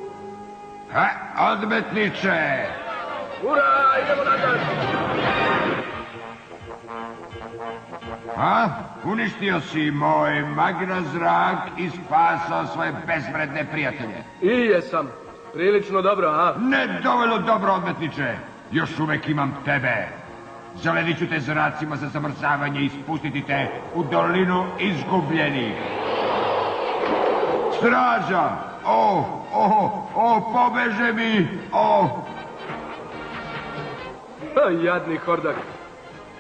Odmetniče! Ura, idemo nazad! Uništio si moj mag na zrak i spasao svoje bezvredne prijatelje. I jesam. Prilično dobro, a? Ne dovoljno dobro, odmetniče. Još uvek imam tebe. Zaledit ću te zracima za zamrzavanje i spustiti te u dolinu izgubljenih. Straža! Pobeže mi! Jadni Hordak.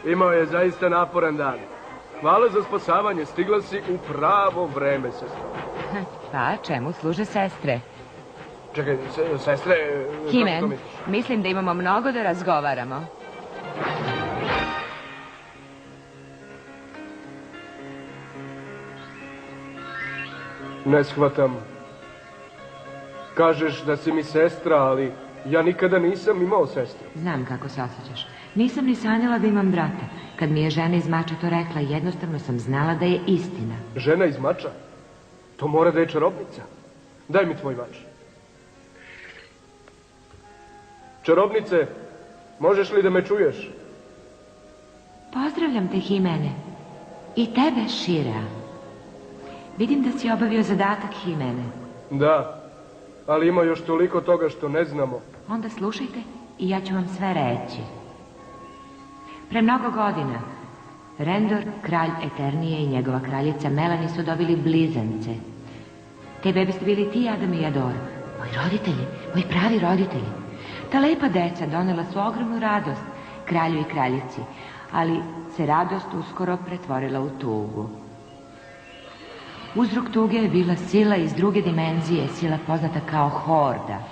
Imao je zaista naporan dan. Hvala za spasavanje, stigla si u pravo vreme, sestra. Pa, čemu služe sestre? Čekaj, sestre... Himen, mislim da imamo mnogo da razgovaramo. Ne shvatam. Kažeš da si mi sestra, ali ja nikada nisam imao sestru. Znam kako se osjećaš. Nisam ni sanjala da imam brata. Kad mi je žena iz Mača to rekla, jednostavno sam znala da je istina. Žena iz Mača? To mora da je čarobnica. Daj mi tvoj mač. Čarobnice, možeš li da me čuješ? Pozdravljam te, Himene. I tebe, Šira. Vidim da si obavio zadatak, Himene. Da, ali ima još toliko toga što ne znamo. Onda slušajte i ja ću vam sve reći. Pre mnogo godina, Rendor, kralj Eternije i njegova kraljica Melani su dobili blizance. Te bebe ste bili ti, Adam i Adora. Moji roditelji, moji pravi roditelji. Ta lepa deca donela su ogromnu radost kralju i kraljici, ali se radost uskoro pretvorila u tugu. Uzrok tuge je bila sila iz druge dimenzije, sila poznata kao Horda.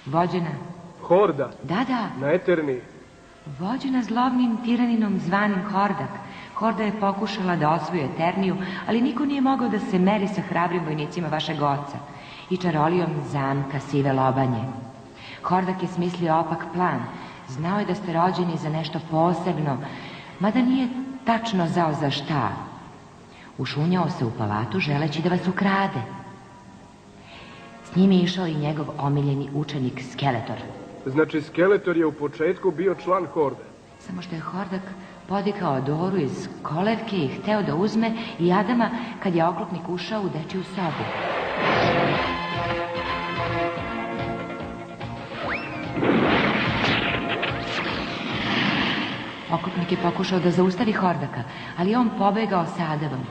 Vođena... Horda? Da. Na Eterniji? Vođena zlovnim tiraninom zvanim Hordak. Horda je pokušala da osvoji Eterniju, ali niko nije mogao da se meri sa hrabrim vojnicima vašeg oca i čarolijom zamka Sive Lobanje. Hordak je smislio opak plan. Znao je da ste rođeni za nešto posebno, mada nije tačno znao za šta. Ušunjao se u palatu želeći da vas ukrade. S njim je išao i njegov omiljeni učenik Skeletor. Znači Skeletor je u početku bio član Horde. Samo što je Hordak podigao Adoru iz kolevke i hteo da uzme i Adama kad je oklopnik ušao u dečiju sobu. Oklopnik je pokušao da zaustavi Hordaka, ali on pobegao sa Adamom.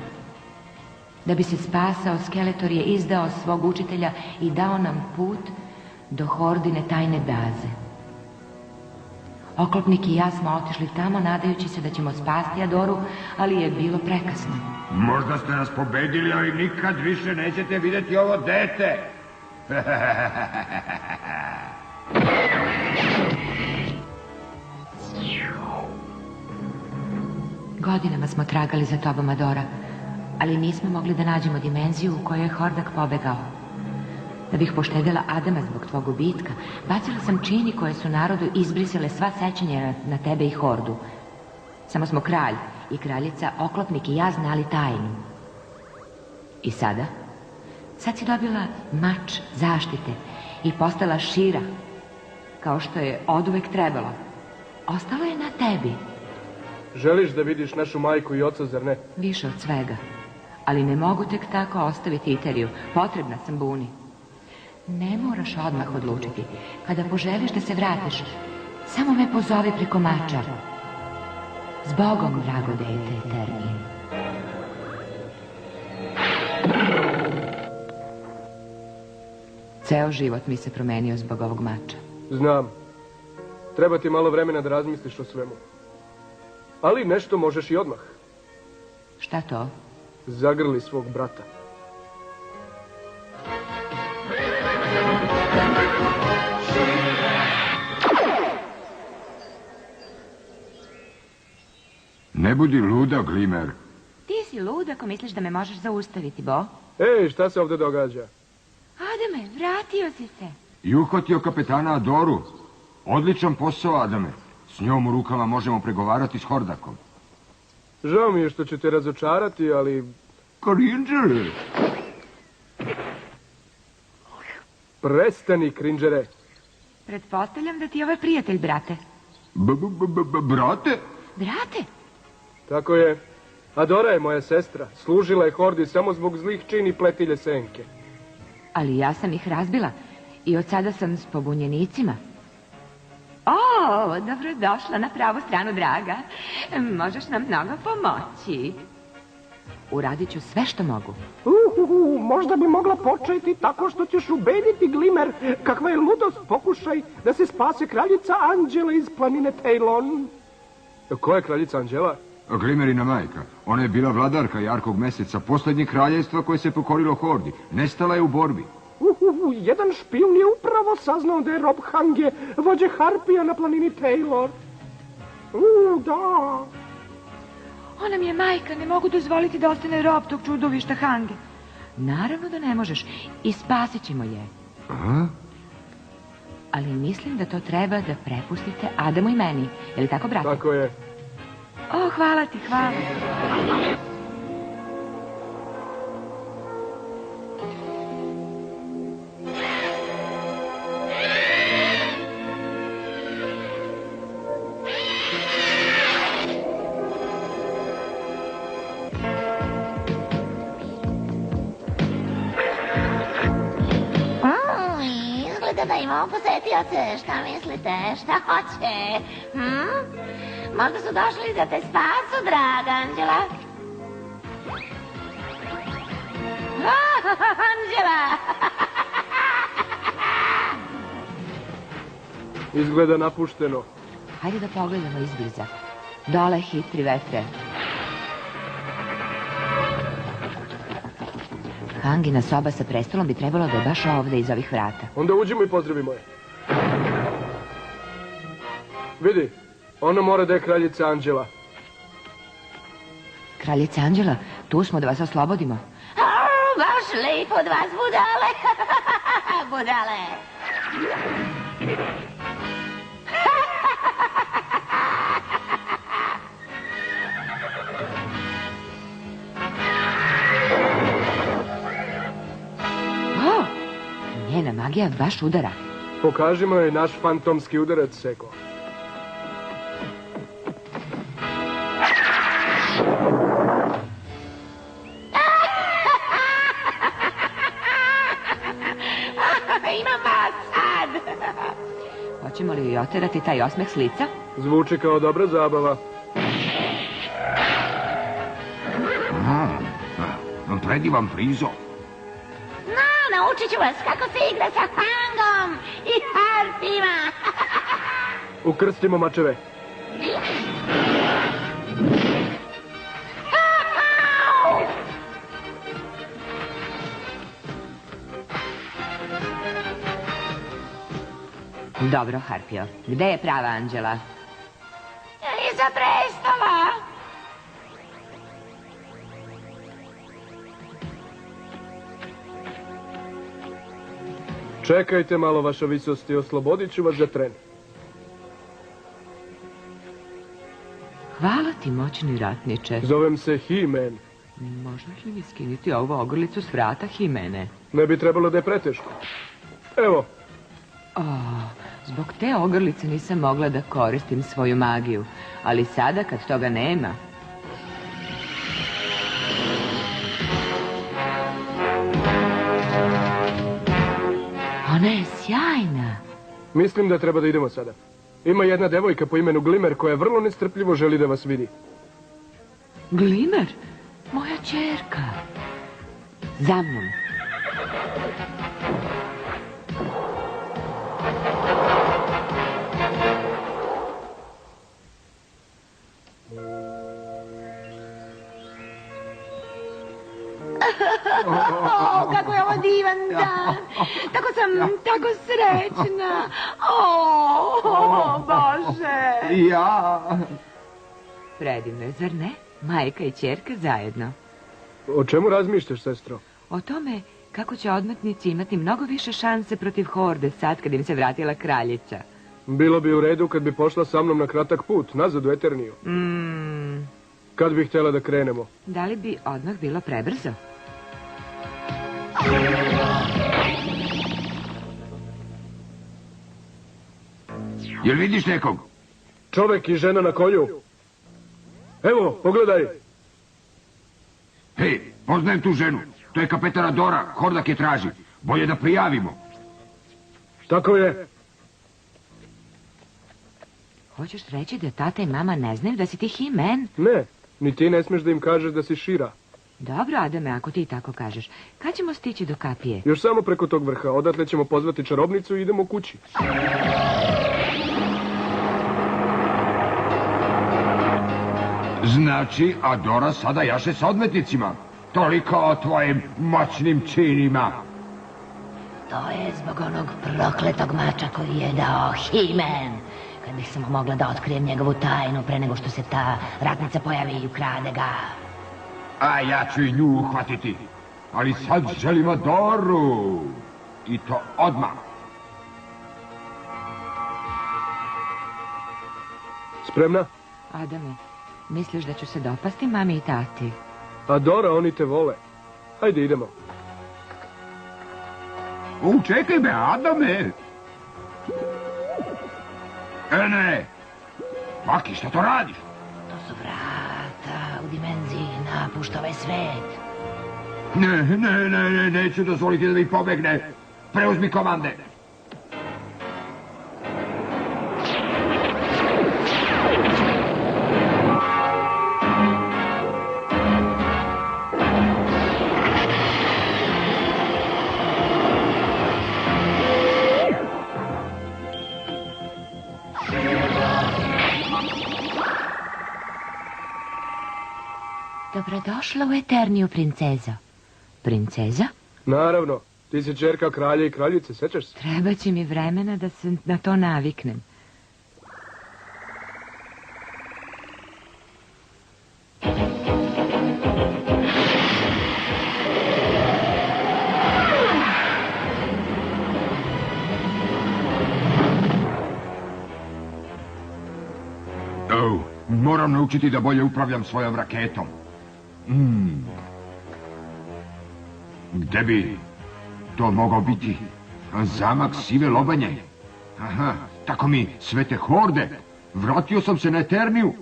Da bi se spasao, Skeletor je izdao svog učitelja i dao nam put do Hordine tajne baze. Oklopnik i ja smo otišli tamo nadajući se da ćemo spasti Adoru, ali je bilo prekasno. Možda ste nas pobedili, ali nikad više nećete vidjeti ovo dete. Godinama smo tragali za tobom, Adora, ali nismo mogli da nađemo dimenziju u kojoj je Hordak pobegao. Da bih poštedela Adama zbog tvog gubitka, bacila sam čini koje su narodu izbrisale sva sećanja na tebe i Hordu. Samo smo kralj i kraljica, oklopnik i ja znali tajnu. I sada, Sad si dobila mač zaštite i postala šira, kao što je oduvek trebalo. Ostalo je na tebi. Želiš da vidiš našu majku i oca, zar ne? Više od svega. Ali ne mogu tek tako ostaviti Iteriju. Potrebna sam Buni. Ne moraš odmah odlučiti. Kada poželiš da se vratiš, samo me pozovi preko mača. Zbogom, drago dete, Eterni. Ceo život mi se promenio zbog ovog mača. Znam. Treba ti malo vremena da razmisliš o svemu. Ali nešto možeš i odmah. Šta to? Zagrli svog brata. Ne budi luda, Glimer. Ti si lud ako misliš da me možeš zaustaviti, Bo. Ej, šta se ovdje događa? Adame, vratio si se. I uhvatio kapetana Adoru. Odličan posao, Adame. S njom u rukama možemo pregovarati s Hordakom. Žao mi je što ću te razočarati, ali... Cringer! Prestani, Cringere. Pretpostavljam da ti je ovaj prijatelj, brate. Brate? Brate? Tako je. Adora je moja sestra. Služila je Hordi samo zbog zlih čini pletilje senke. Ali ja sam ih razbila i od sada sam s pobunjenicima. O, dobrodošla na pravu stranu, draga. Možeš nam mnogo pomoći. Uradit ću sve što mogu. Možda bi mogla početi tako što ćeš ubediti Glimer kakva je ludost pokušaj da se spase kraljica Anđela iz planine Tailon. Ko je kraljica Anđela? Glimerina majka. Ona je bila vladarka Jarkog meseca, posljednjeg kraljevstva koje se pokorilo Hordi. Nestala je u borbi. Jedan špijun je upravo saznao da je Rob Hange vođe Harpija na planini Taylor. Da. Ona mi je majka, ne mogu dozvoliti da ostane rob tog čudovišta Hange. Naravno da ne možeš i spasit ćemo je. Aha. Ali mislim da to treba da prepustite Adamu i meni. Je li tako, brate? Tako je. O, hvala ti, hvala. Izgleda da imamo posetioce. Šta mislite? Šta hoće? Možda su došli da te spasu, draga Anđela. Anđela! Izgleda napušteno. Hajde da pogledamo izbliza. Dole, hitri vetre. Hangina soba sa prestolom bi trebalo da je baš ovde iz ovih vrata. Onda uđimo i pozdravimo je. Vidi, ona mora da je kraljica Anđela. Kraljica Anđela, tu smo da vas oslobodimo. Baš lepo od vas, budale. Budale. O, njena magija baš udara. Pokažimo joj naš fantomski udarac, Seko. Imam vas sad. Hoćemo li joj oterati taj osmeh s lica? Zvuči kao dobra zabava. Predivan prizor. No, naučit ću vas kako se igra sa hangom i harpima. Ukrstimo mačeve. Dobro, Harpio. Gde je prava Anđela? Iza prestola. Čekajte malo, vaša visosti, oslobodit ću vas za tren. Hvala ti, moćni ratniče. Zovem se He-Man. Možeš li mi skinuti ovu ogrlicu s vrata, Himene? Ne bi trebalo da je preteško. Evo, Zbog te ogrlice nisam mogla da koristim svoju magiju, ali sada kad toga nema... Ona je sjajna. mislim da treba da idemo sada. Ima jedna devojka po imenu Glimer koja vrlo nestrpljivo želi da vas vidi. Glimer? Moja ćerka. Za mnom. O, kako je ovo divan dan. Tako sam, tako srećna. O, Bože. Ja... Predivno je, zar ne? Majka i ćerka zajedno. O čemu razmišljaš, sestro? O tome kako će odmetnici imati mnogo više šanse protiv horde sad kad im se vratila kraljica. Bilo bi u redu kad bi pošla sa mnom na kratak put, nazad u Eterniju. Kad bi htjela da krenemo? Da li bi odmah bilo prebrzo? Jel vidiš nekog? Čovek i žena na konju. Evo, pogledaj. Hej, poznajem tu ženu. To je kapetana Dora, Hordak je traži. Bolje da prijavimo. Tako je. Hoćeš reći da tata i mama ne znaju da si ti He-Man? Ne, ni ti ne smiješ da im kažeš da si Šira. Dobro, Adame, ako ti tako kažeš. Kad ćemo stići do kapije? Još samo preko tog vrha. Odatle ćemo pozvati čarobnicu i idemo kući. Znači, Adora sada jaše sa odmetnicima. Toliko o tvojim moćnim činima. To je zbog onog prokletog mača koji je dao He-Man. Kad bih samo mogla da otkrijem njegovu tajnu pre nego što se ta ratnica pojavi i ukrade ga. A ja ću i nju uhvatiti. Ali sad želim Adoru. I to odmah. Spremna? Adame, misliš da ću se dopasti mami i tati? Adora, oni te vole. Hajde, idemo. Čekaj me, Adame. Ne. Maki, šta to radiš? To su vrata u dimenziji napušta ovaj svet. Ne, neću dozvoliti da mi pobegne. Preuzmi komande. Dobrodošla u Eterniju, princezo. Princeza? Naravno, ti si ćerka kralja i kraljice, sećaš se? Treba će mi vremena da se na to naviknem. Moram naučiti da bolje upravljam svojom raketom. Gde bi to mogao biti? Zamak Sive Lobanje. Aha, tako mi svete horde. Vratio sam se na Eterniju.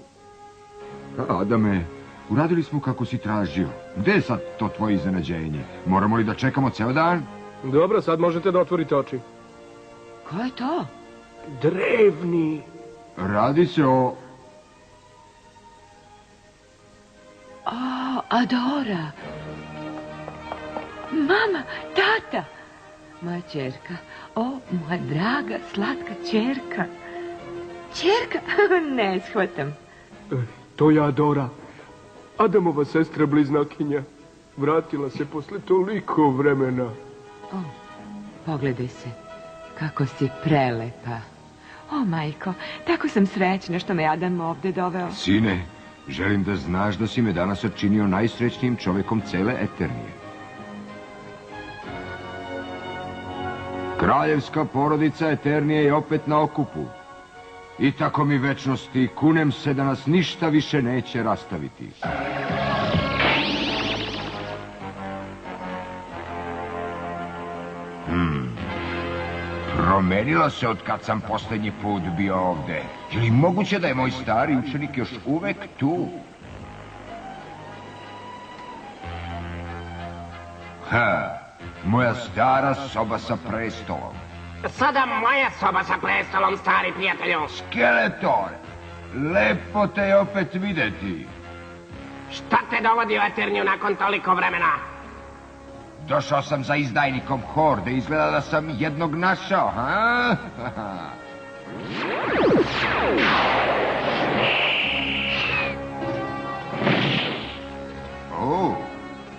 Adame, uradili smo kako si tražio. Gde je sad to tvoje iznenađenje? Moramo li da čekamo ceo dan? Dobro, sad možete da otvorite oči. Ko je to? Drevni. Radi se o... O, Adora. Mama, tata. Moja ćerka. O, moja draga, slatka ćerka. Ćerka? Ne shvatam. To je Adora. Adamova sestra bliznakinja. Vratila se posle toliko vremena. O, pogledaj se. Kako si prelepa. O, majko, tako sam srećna što me Adam ovde doveo. Sine, želim da znaš da si me danas odčinio najsrećnijim čovekom cele Eternije. Kraljevska porodica Eternije je opet na okupu. I tako mi večnosti, kunem se da nas ništa više neće rastaviti. Promenilo se od kad sam posljednji put bio ovde. Je li moguće da je moj stari učenik još uvek tu? Moja stara soba sa prestolom. Sada moja soba sa prestolom, stari prijatelju. Skeletor, lepo te je opet videti. Šta te dovodi u Eterniju nakon toliko vremena? Došao sam za izdajnikom Horde, izgleda da sam jednog našao, ha?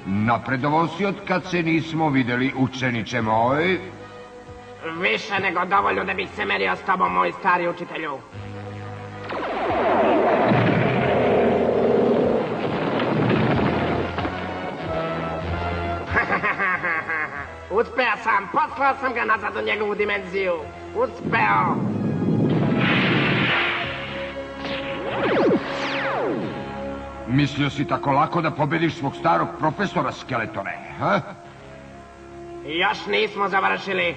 Napredovao si od kad se nismo videli, učeniče moj. Više nego dovoljno da bih se merio s tobom, moj stari učitelju. Uspeo sam, poslao sam ga nazad u njegovu dimenziju. Uspeo. Mislio si tako lako da pobediš svog starog profesora, Skeletore, ha? Još nismo završili.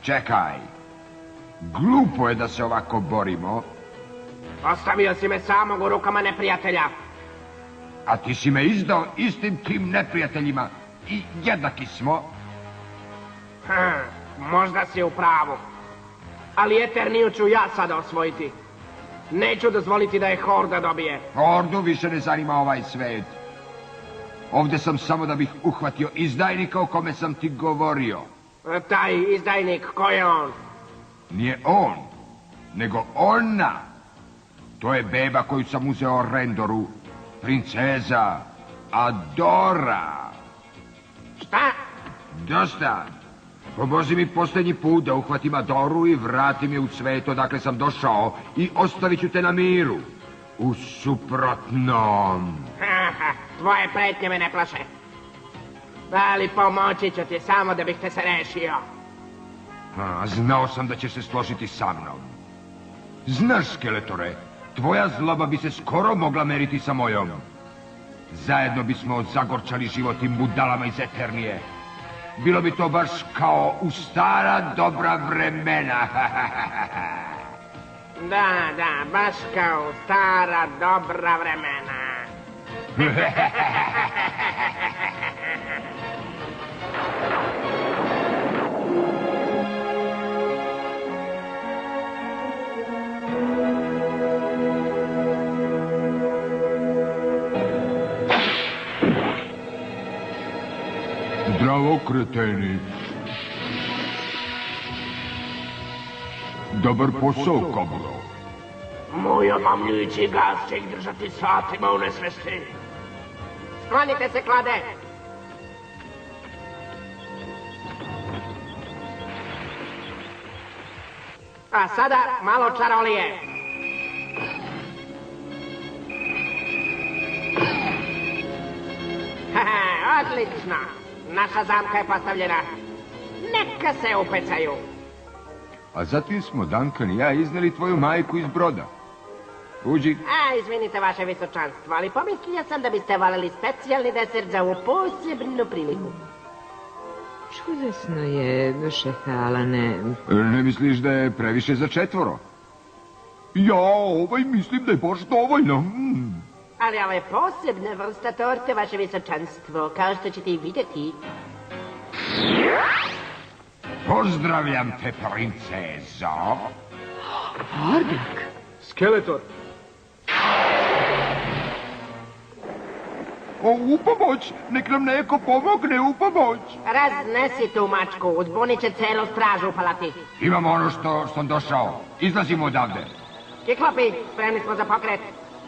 Čekaj. Glupo je da se ovako borimo. Ostavio si me samog u rukama neprijatelja. A ti si me izdao istim tim neprijateljima i jednaki smo. Možda si u pravu. Ali Eterniju ću ja sada osvojiti. Neću dozvoliti da je Horda dobije. Hordu više ne zanima ovaj svet. Ovdje sam samo da bih uhvatio izdajnika o kome sam ti govorio. Taj izdajnik, ko je on? Nije on, nego ona. To je beba koju sam uzeo Rendoru. Princeza Adora. Šta? Dosta. Pomozi mi posljednji put da uhvatim Adoru i vratim je u svet odakle sam došao i ostavit ću te na miru. U suprotnom... Tvoje pretnje me ne plaše. Ali pomoći ću ti samo da bih te se rešio. Znao sam da ćeš se složiti sa mnom. Znaš, Skeletore, tvoja zloba bi se skoro mogla meriti sa mojom. Zajedno bismo zagorčali životim budalama iz Eternije. Bilo bi to baš kao u stara dobra vremena. Da, baš kao u stara dobra vremena. Zdravo, kreteni. Dobar posao, Kaburo. Moj omamljujući gas će ih držati satima u nesvesti. Sklonite se, klade! A sada malo čarolije. Odlično! Naša zamka je postavljena. Neka se upecaju. A zatim smo Duncan i ja izneli tvoju majku iz broda. Uđi. Izvinite, vaše visočanstvo, ali pomislio sam da biste valjali specijalni desert za ovu posebnu priliku. Čudesno je, šefe Alane. Ne misliš da je previše za 4? Ja, mislim da je baš dovoljno. Ali ovo je posebna vrsta torte, vaše visočanstvo, kao što ćete i vidjeti. Pozdravljam te, princezo. Hordak? Skeletor. U pomoć! Nek nam neko pomogne, u pomoć! Raznesi tu mačku, uzbunit će celu stražu upalati. Imamo ono što sam došao. Izlazimo odavde. Kiklopi, spremni smo za pokret.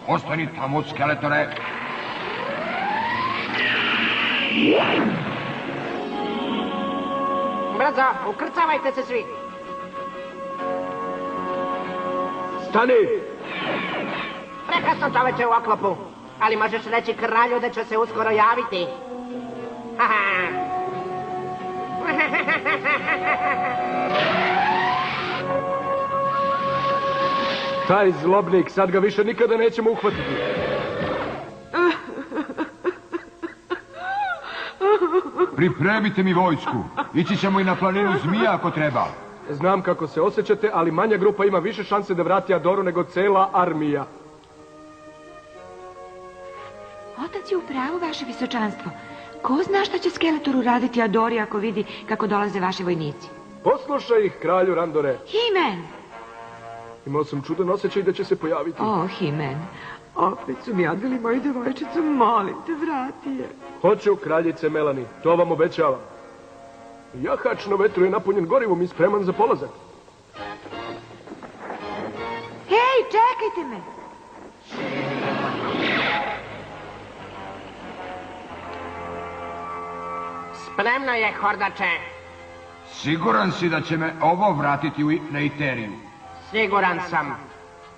Ostani tamo, Skeletore. Brzo, ukrcavajte se svi. Stani! Prekasno čoveče u oklopu, ali možeš reći kralju da će se uskoro javiti. Taj zlobnik, sad ga više nikada nećemo uhvatiti. Pripremite mi vojsku. Ići ćemo i na planinu zmija ako treba. Znam kako se osjećate, ali manja grupa ima više šanse da vrati Adoru nego cela armija. Otac je u pravu, vaše visočanstvo. Ko zna šta će Skeletor uraditi Adori ako vidi kako dolaze vaši vojnici? Poslušaj ih, kralju Randore. He-Man! Imao sam čudan osjećaj da će se pojaviti. O, He-Man, opet su mi odveli moju devojčicu, molim te, vrati je. Hoću, kraljice Melani, to vam obećavam. Jahač na vetru je napunjen gorivom i spreman za polazak. Hej, čekajte me! Spremno je, hordače. Siguran si da će me ovo vratiti na Iteriju? Siguran sam.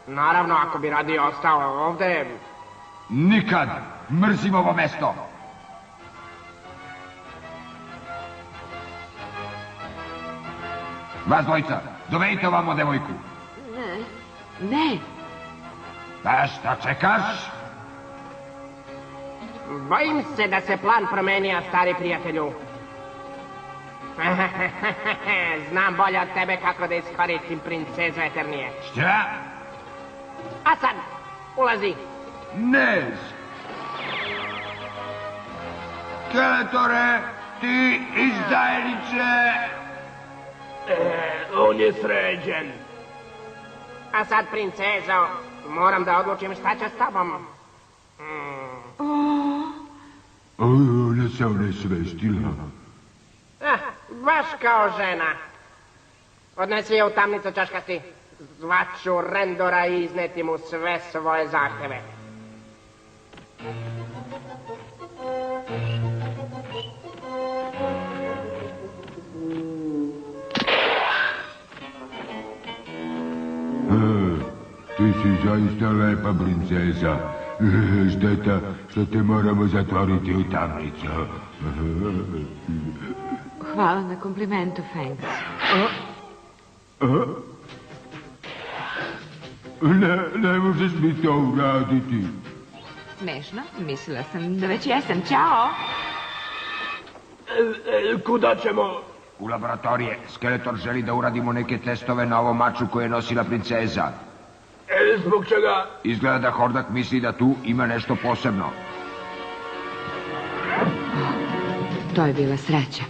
Naravno, ako bi radije ostao ovde... Nikad! Mrzim ovo mesto! Vas dvojica, dovedite ovamo devojku. Ne, Pa šta čekaš? Bojim se da se plan promenio, stari prijatelju. Znam bolje od tebe kako da iskoristim princezu Eternije. Šta? A sad, ulazi. Ne! Skeletore, ti izdajniče! On je sređen. A sad, princezo, moram da odlučim šta će s tobom. Ona se onesvestila. Baš kao žena. Odnesi je u tamnicu čaškasti. Zvaću Rendora i izneti mu sve svoje zahteve. Ti si zaista lepa princeza. Šteta što te moramo zatvoriti u tamnicu. hvala na komplimentu, Fangs. Ne možeš mi to uraditi. Smešno, mislila sam da već jesam. Ćao! Kuda ćemo? U laboratorije. Skeletor želi da uradimo neke testove na ovom maču koje je nosila princeza. Zbog čega? Izgleda da Hordak misli da tu ima nešto posebno. To je bila sreća.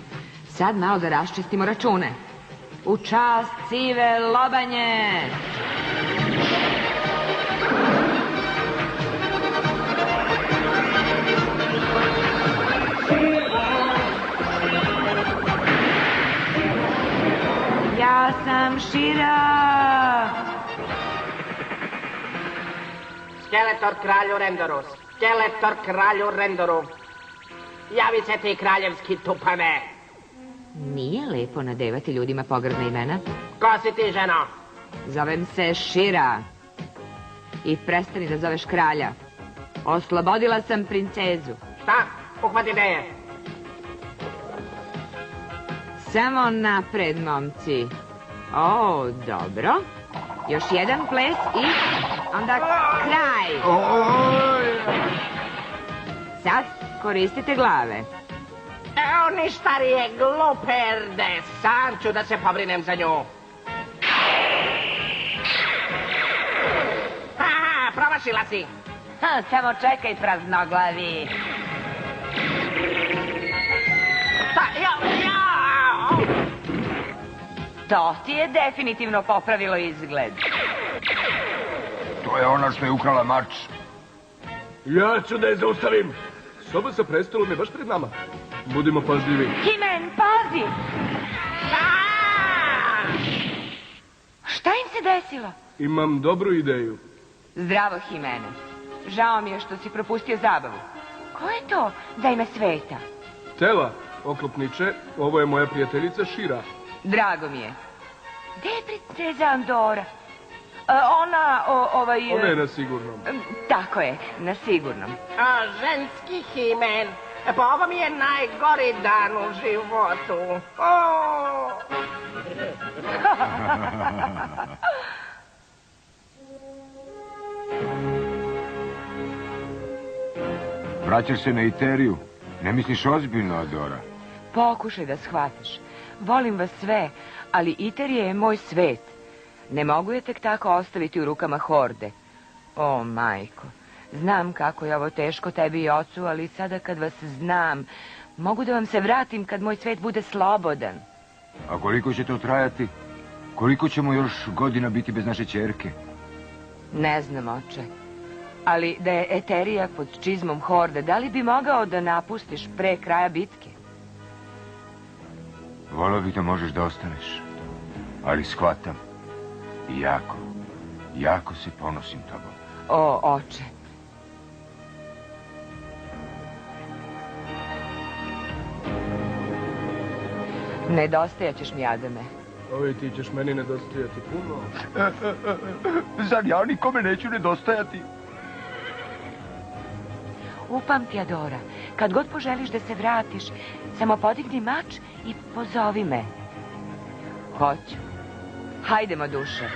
Sad malo da raščistimo račune. U čast sive lobanje! Ja sam Šira! Skeletor kralju Rendoru, Skeletor kralju Rendoru. Javi se ti, kraljevski tupave. Nije lepo nadevati ljudima pogrdna imena. Ko si ti, ženo? Zovem se Šira. I prestani da zoveš kralja. Oslobodila sam princezu. Šta? Uhvati gde je. Samo napred, momci. O, dobro. Još jedan ples i onda kraj. Sad koristite glave. Evo ni starije gluperde. Sam ću da se pobrinem za nju. Ha, promašila si. Samo čekaj, praznoglavi. To ti je definitivno popravilo izgled. To je ona što je ukrala mač. Ja ću da je zaustavim. Soba sa prestolom je baš pred nama. Budimo pažljivi. He-Man, pazi! Šta im se desilo? Imam dobru ideju. Zdravo, He-Mane. Žao mi je što si propustio zabavu. Ko je to da ime sveta? Tela, oklopniče, ovo je moja prijateljica Šira. Drago mi je. Gde je princeza Andora? Ona Ona je na sigurnom. Tako je, na sigurnom. Ženski He-Man. Pa ovo mi je najgori dan u životu. Vraćaš se na Iteriju? Ne misliš ozbiljno, Adora? Pokušaj da shvatiš. Volim vas sve, Ali Iterija je moj svet. Ne mogu je tek tako ostaviti u rukama horde. O, majko, znam kako je ovo teško tebi i ocu, ali sada kad vas znam, mogu da vam se vratim kad moj svet bude slobodan. A koliko će to trajati? Koliko ćemo još godina biti bez naše ćerke? Ne znam, oče. Ali da je Eterija pod čizmom horde, da li bi mogao da napustiš pre kraja bitke? Volio bih da možeš da ostaneš. Ali shvatam. I jako se ponosim tobom. O, oče. Nedostajat ćeš mi, Adame. Oj, ti ćeš meni nedostajati puno. Zar ja nikome neću nedostajati? Upamti, Adora, kad god poželiš da se vratiš, samo podigni mač i pozovi me. Hoću. Hajdemo, duše.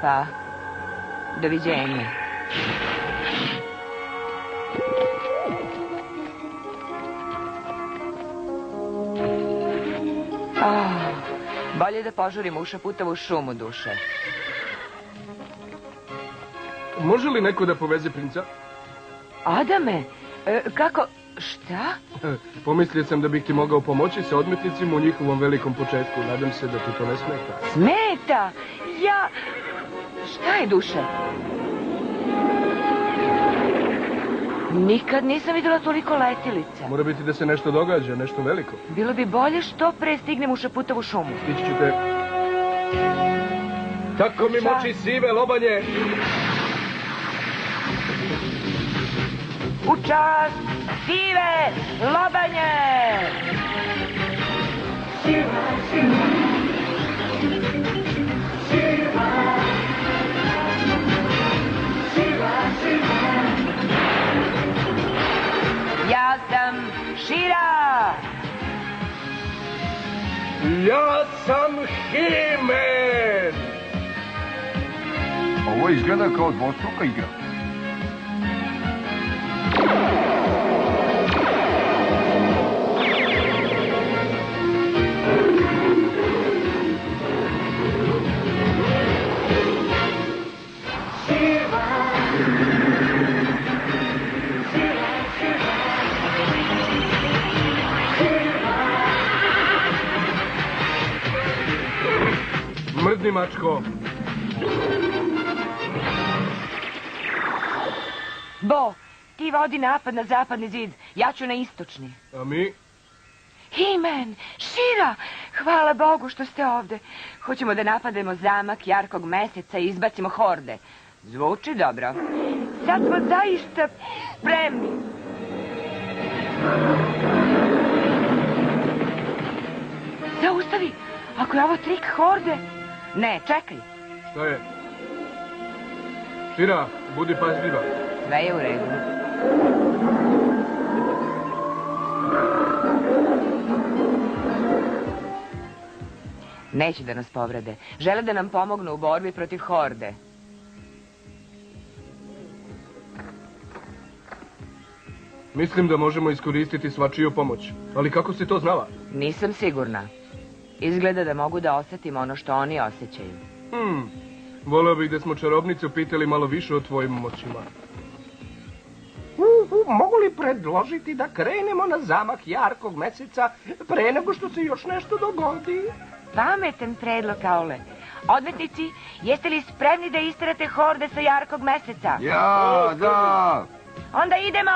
Pa, doviđenja. Bolje da požurimo u Šaputavu šumu, duše. Može li neko da poveze princa? Adame, kako... Šta? Pomislio sam da bih ti mogao pomoći sa odmetnicima u njihovom velikom početku. Nadam se da ti to ne smeta. Smeta? Ja... Šta je, duše? Nikad nisam vidjela toliko letilica. Mora biti da se nešto događa, nešto veliko. Bilo bi bolje što pre stignem u Šaputavu šumu. Stići ću te. Tako mi moči sive lobanje! U čast sive lobanje! Ja sam Šira! Ja sam He-Man! Ovo izgleda kao dvostruka igra. Mrdni, mačko! Bo, ti vodi napad na zapadni zid, ja ću na istočni. A mi? He-Man, Šira, hvala Bogu što ste ovde. Hoćemo da napademo zamak Jarkog meseca i izbacimo horde. Zvuči dobro. Sad smo zaista spremni. Zaustavi, ako je ovo trik horde... Ne, čekaj. Šta je? Šira, budi pažljiva. Sve je u redu. Neće da nas povrede. Žele da nam pomognu u borbi protiv horde. Mislim da možemo iskoristiti svačiju pomoć. Ali kako si to znala? Nisam sigurna. Izgleda da mogu da osetim ono što oni osjećaju. Voleo bih da smo čarobnicu pitali malo više o tvojim moćima. Mogu li predložiti da krenemo na zamak Jarkog meseca pre nego što se još nešto dogodi? Pametan predlog, Kaule. Odmetnici, jeste li spremni da isterate horde sa Jarkog meseca? Ja, da! Onda idemo!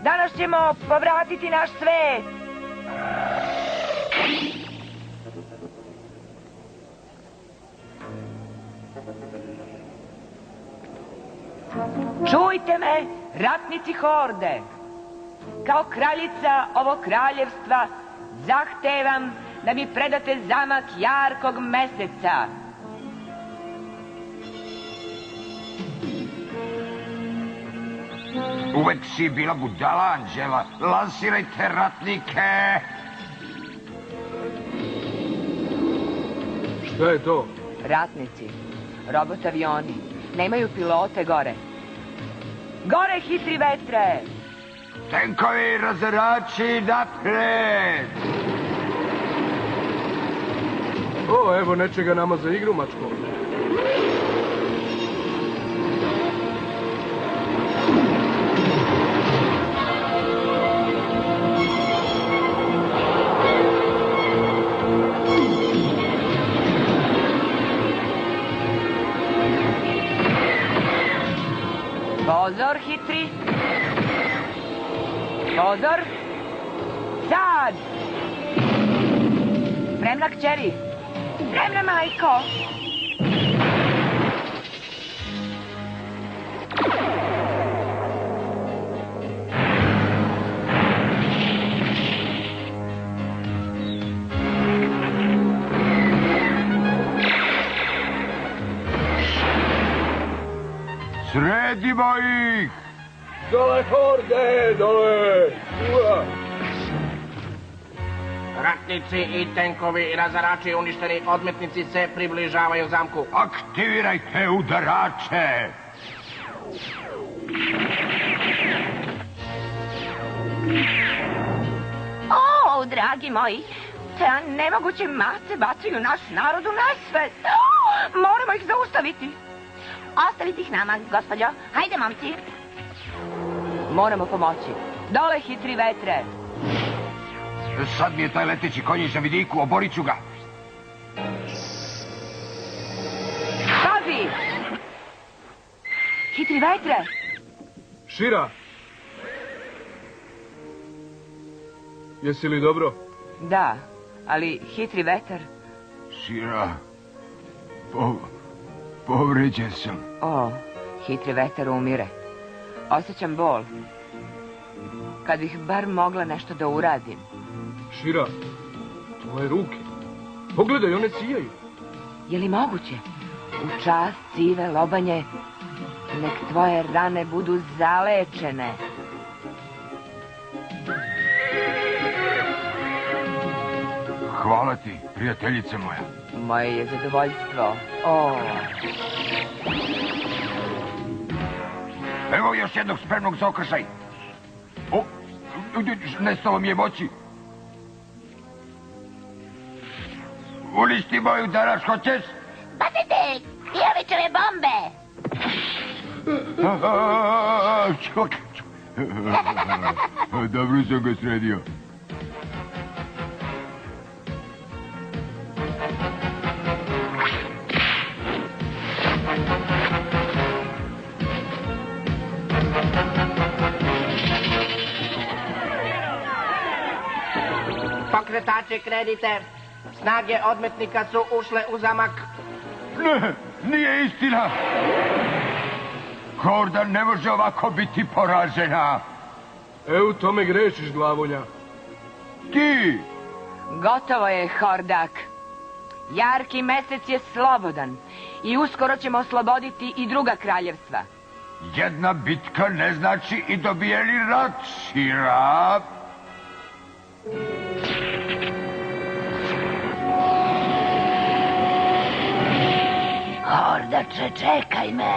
Danas ćemo povratiti naš svet! Čujte me, ratnici horde! Kao kraljica ovog kraljevstva zahtevam da mi predate zamak Jarkog meseca. Uvek si bila budala, Anđela. Lansirajte ratnike! Šta je to? Ratnici, robot avioni, nemaju pilote gore. Gore, hitri vetre! Tenkovi razarači napred! O, evo nečega nama za igru, mačko. Pozor, Hitri. Pozor. Sad. Spremna, kćeri. Spremna, majko. Sredimo ih! Dole, horde, dole! Ua! Ratnici i tenkovi i razarači uništeni, odmetnici se približavaju zamku. Aktivirajte udarače! O, dragi moji, te nemoguće mace bacaju naš narod u nesvet. Moramo ih zaustaviti. Ostavite ih nama, gospođo. Hajde, momci. Moramo pomoći. Dole, Hitri vetre. Sad mi je taj leteći konjić na vidiku, oborit ću ga. Pazi! Hitri vetre. Šira! Jesi li dobro? Da, ali Hitri vetar... Šira, povređen sam. O, Hitri vetar umire. Osjećam bol. Kad bih bar mogla nešto da uradim. Šira, tvoje ruke. Pogledaj, one sijaju. Je li moguće? U čast sive lobanje, nek tvoje rane budu zalečene. Hvala ti, prijateljice moja. Moje je zadovoljstvo. O, Evo još jednog spremnog za okršaj. O, nestalo mi je moći. Uništi moju udarač, hoćeš? Bacite Kijovićeve bombe. Dobro sam ga sredio. Pokretače, krenite. Snage odmetnika su ušle u zamak. Ne, nije istina. Horda ne može ovako biti poražena. U tome grešiš, glavonja. Ti! gotovo je, Hordak. Jarki mesec je slobodan i uskoro ćemo osloboditi i druga kraljevstva. Jedna bitka ne znači i dobijeni rat, Šira. Hordače, čekaj me.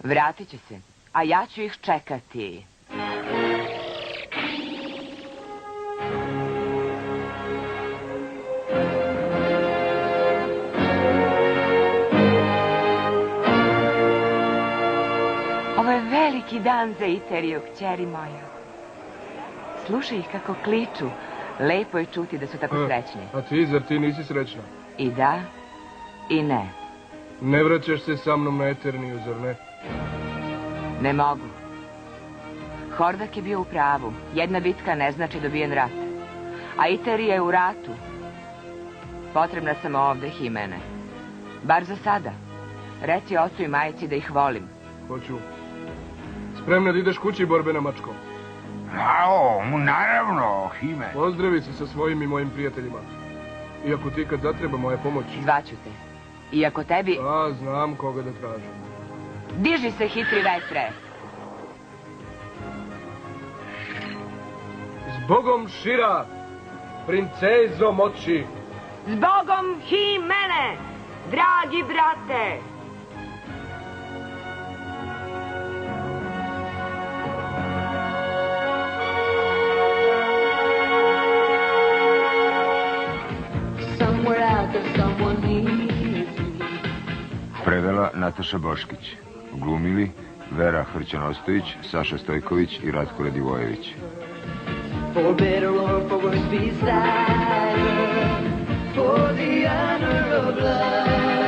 Vratit će se, a ja ću ih čekati. Ovo je veliki dan za Iteriju, kćeri moja. Slušaj ih kako kliču. Lepo je čuti da su tako srećni. A ti, zar ti nisi srećna? I da, i ne. Ne vraćaš se sa mnom na Eterniju, zar ne? Ne mogu. Hordak je bio u pravu. Jedna bitka ne znači dobijen rat. A Iterija je u ratu. Potrebna sam ovde, Himene. Bar za sada. Reci ocu i majici da ih volim. Hoću. Spremna da ideš kući, borbena mačko? Naravno, Hime. Pozdravi se sa svojim i mojim prijateljima. Iako ti kad zatreba moja pomoć... Zvaću te. Iako tebi... A, znam koga da tražim. Diži se, hitri vetre. Zbogom, Šira, princezo moći. Zbogom, Himene, dragi brate. Prevela Nataša Boškić. Glumili Vera Hrćan-Ostojić, Saša Stojković i Ratko Radivojević. For better or for worse beside her, for the honor of love.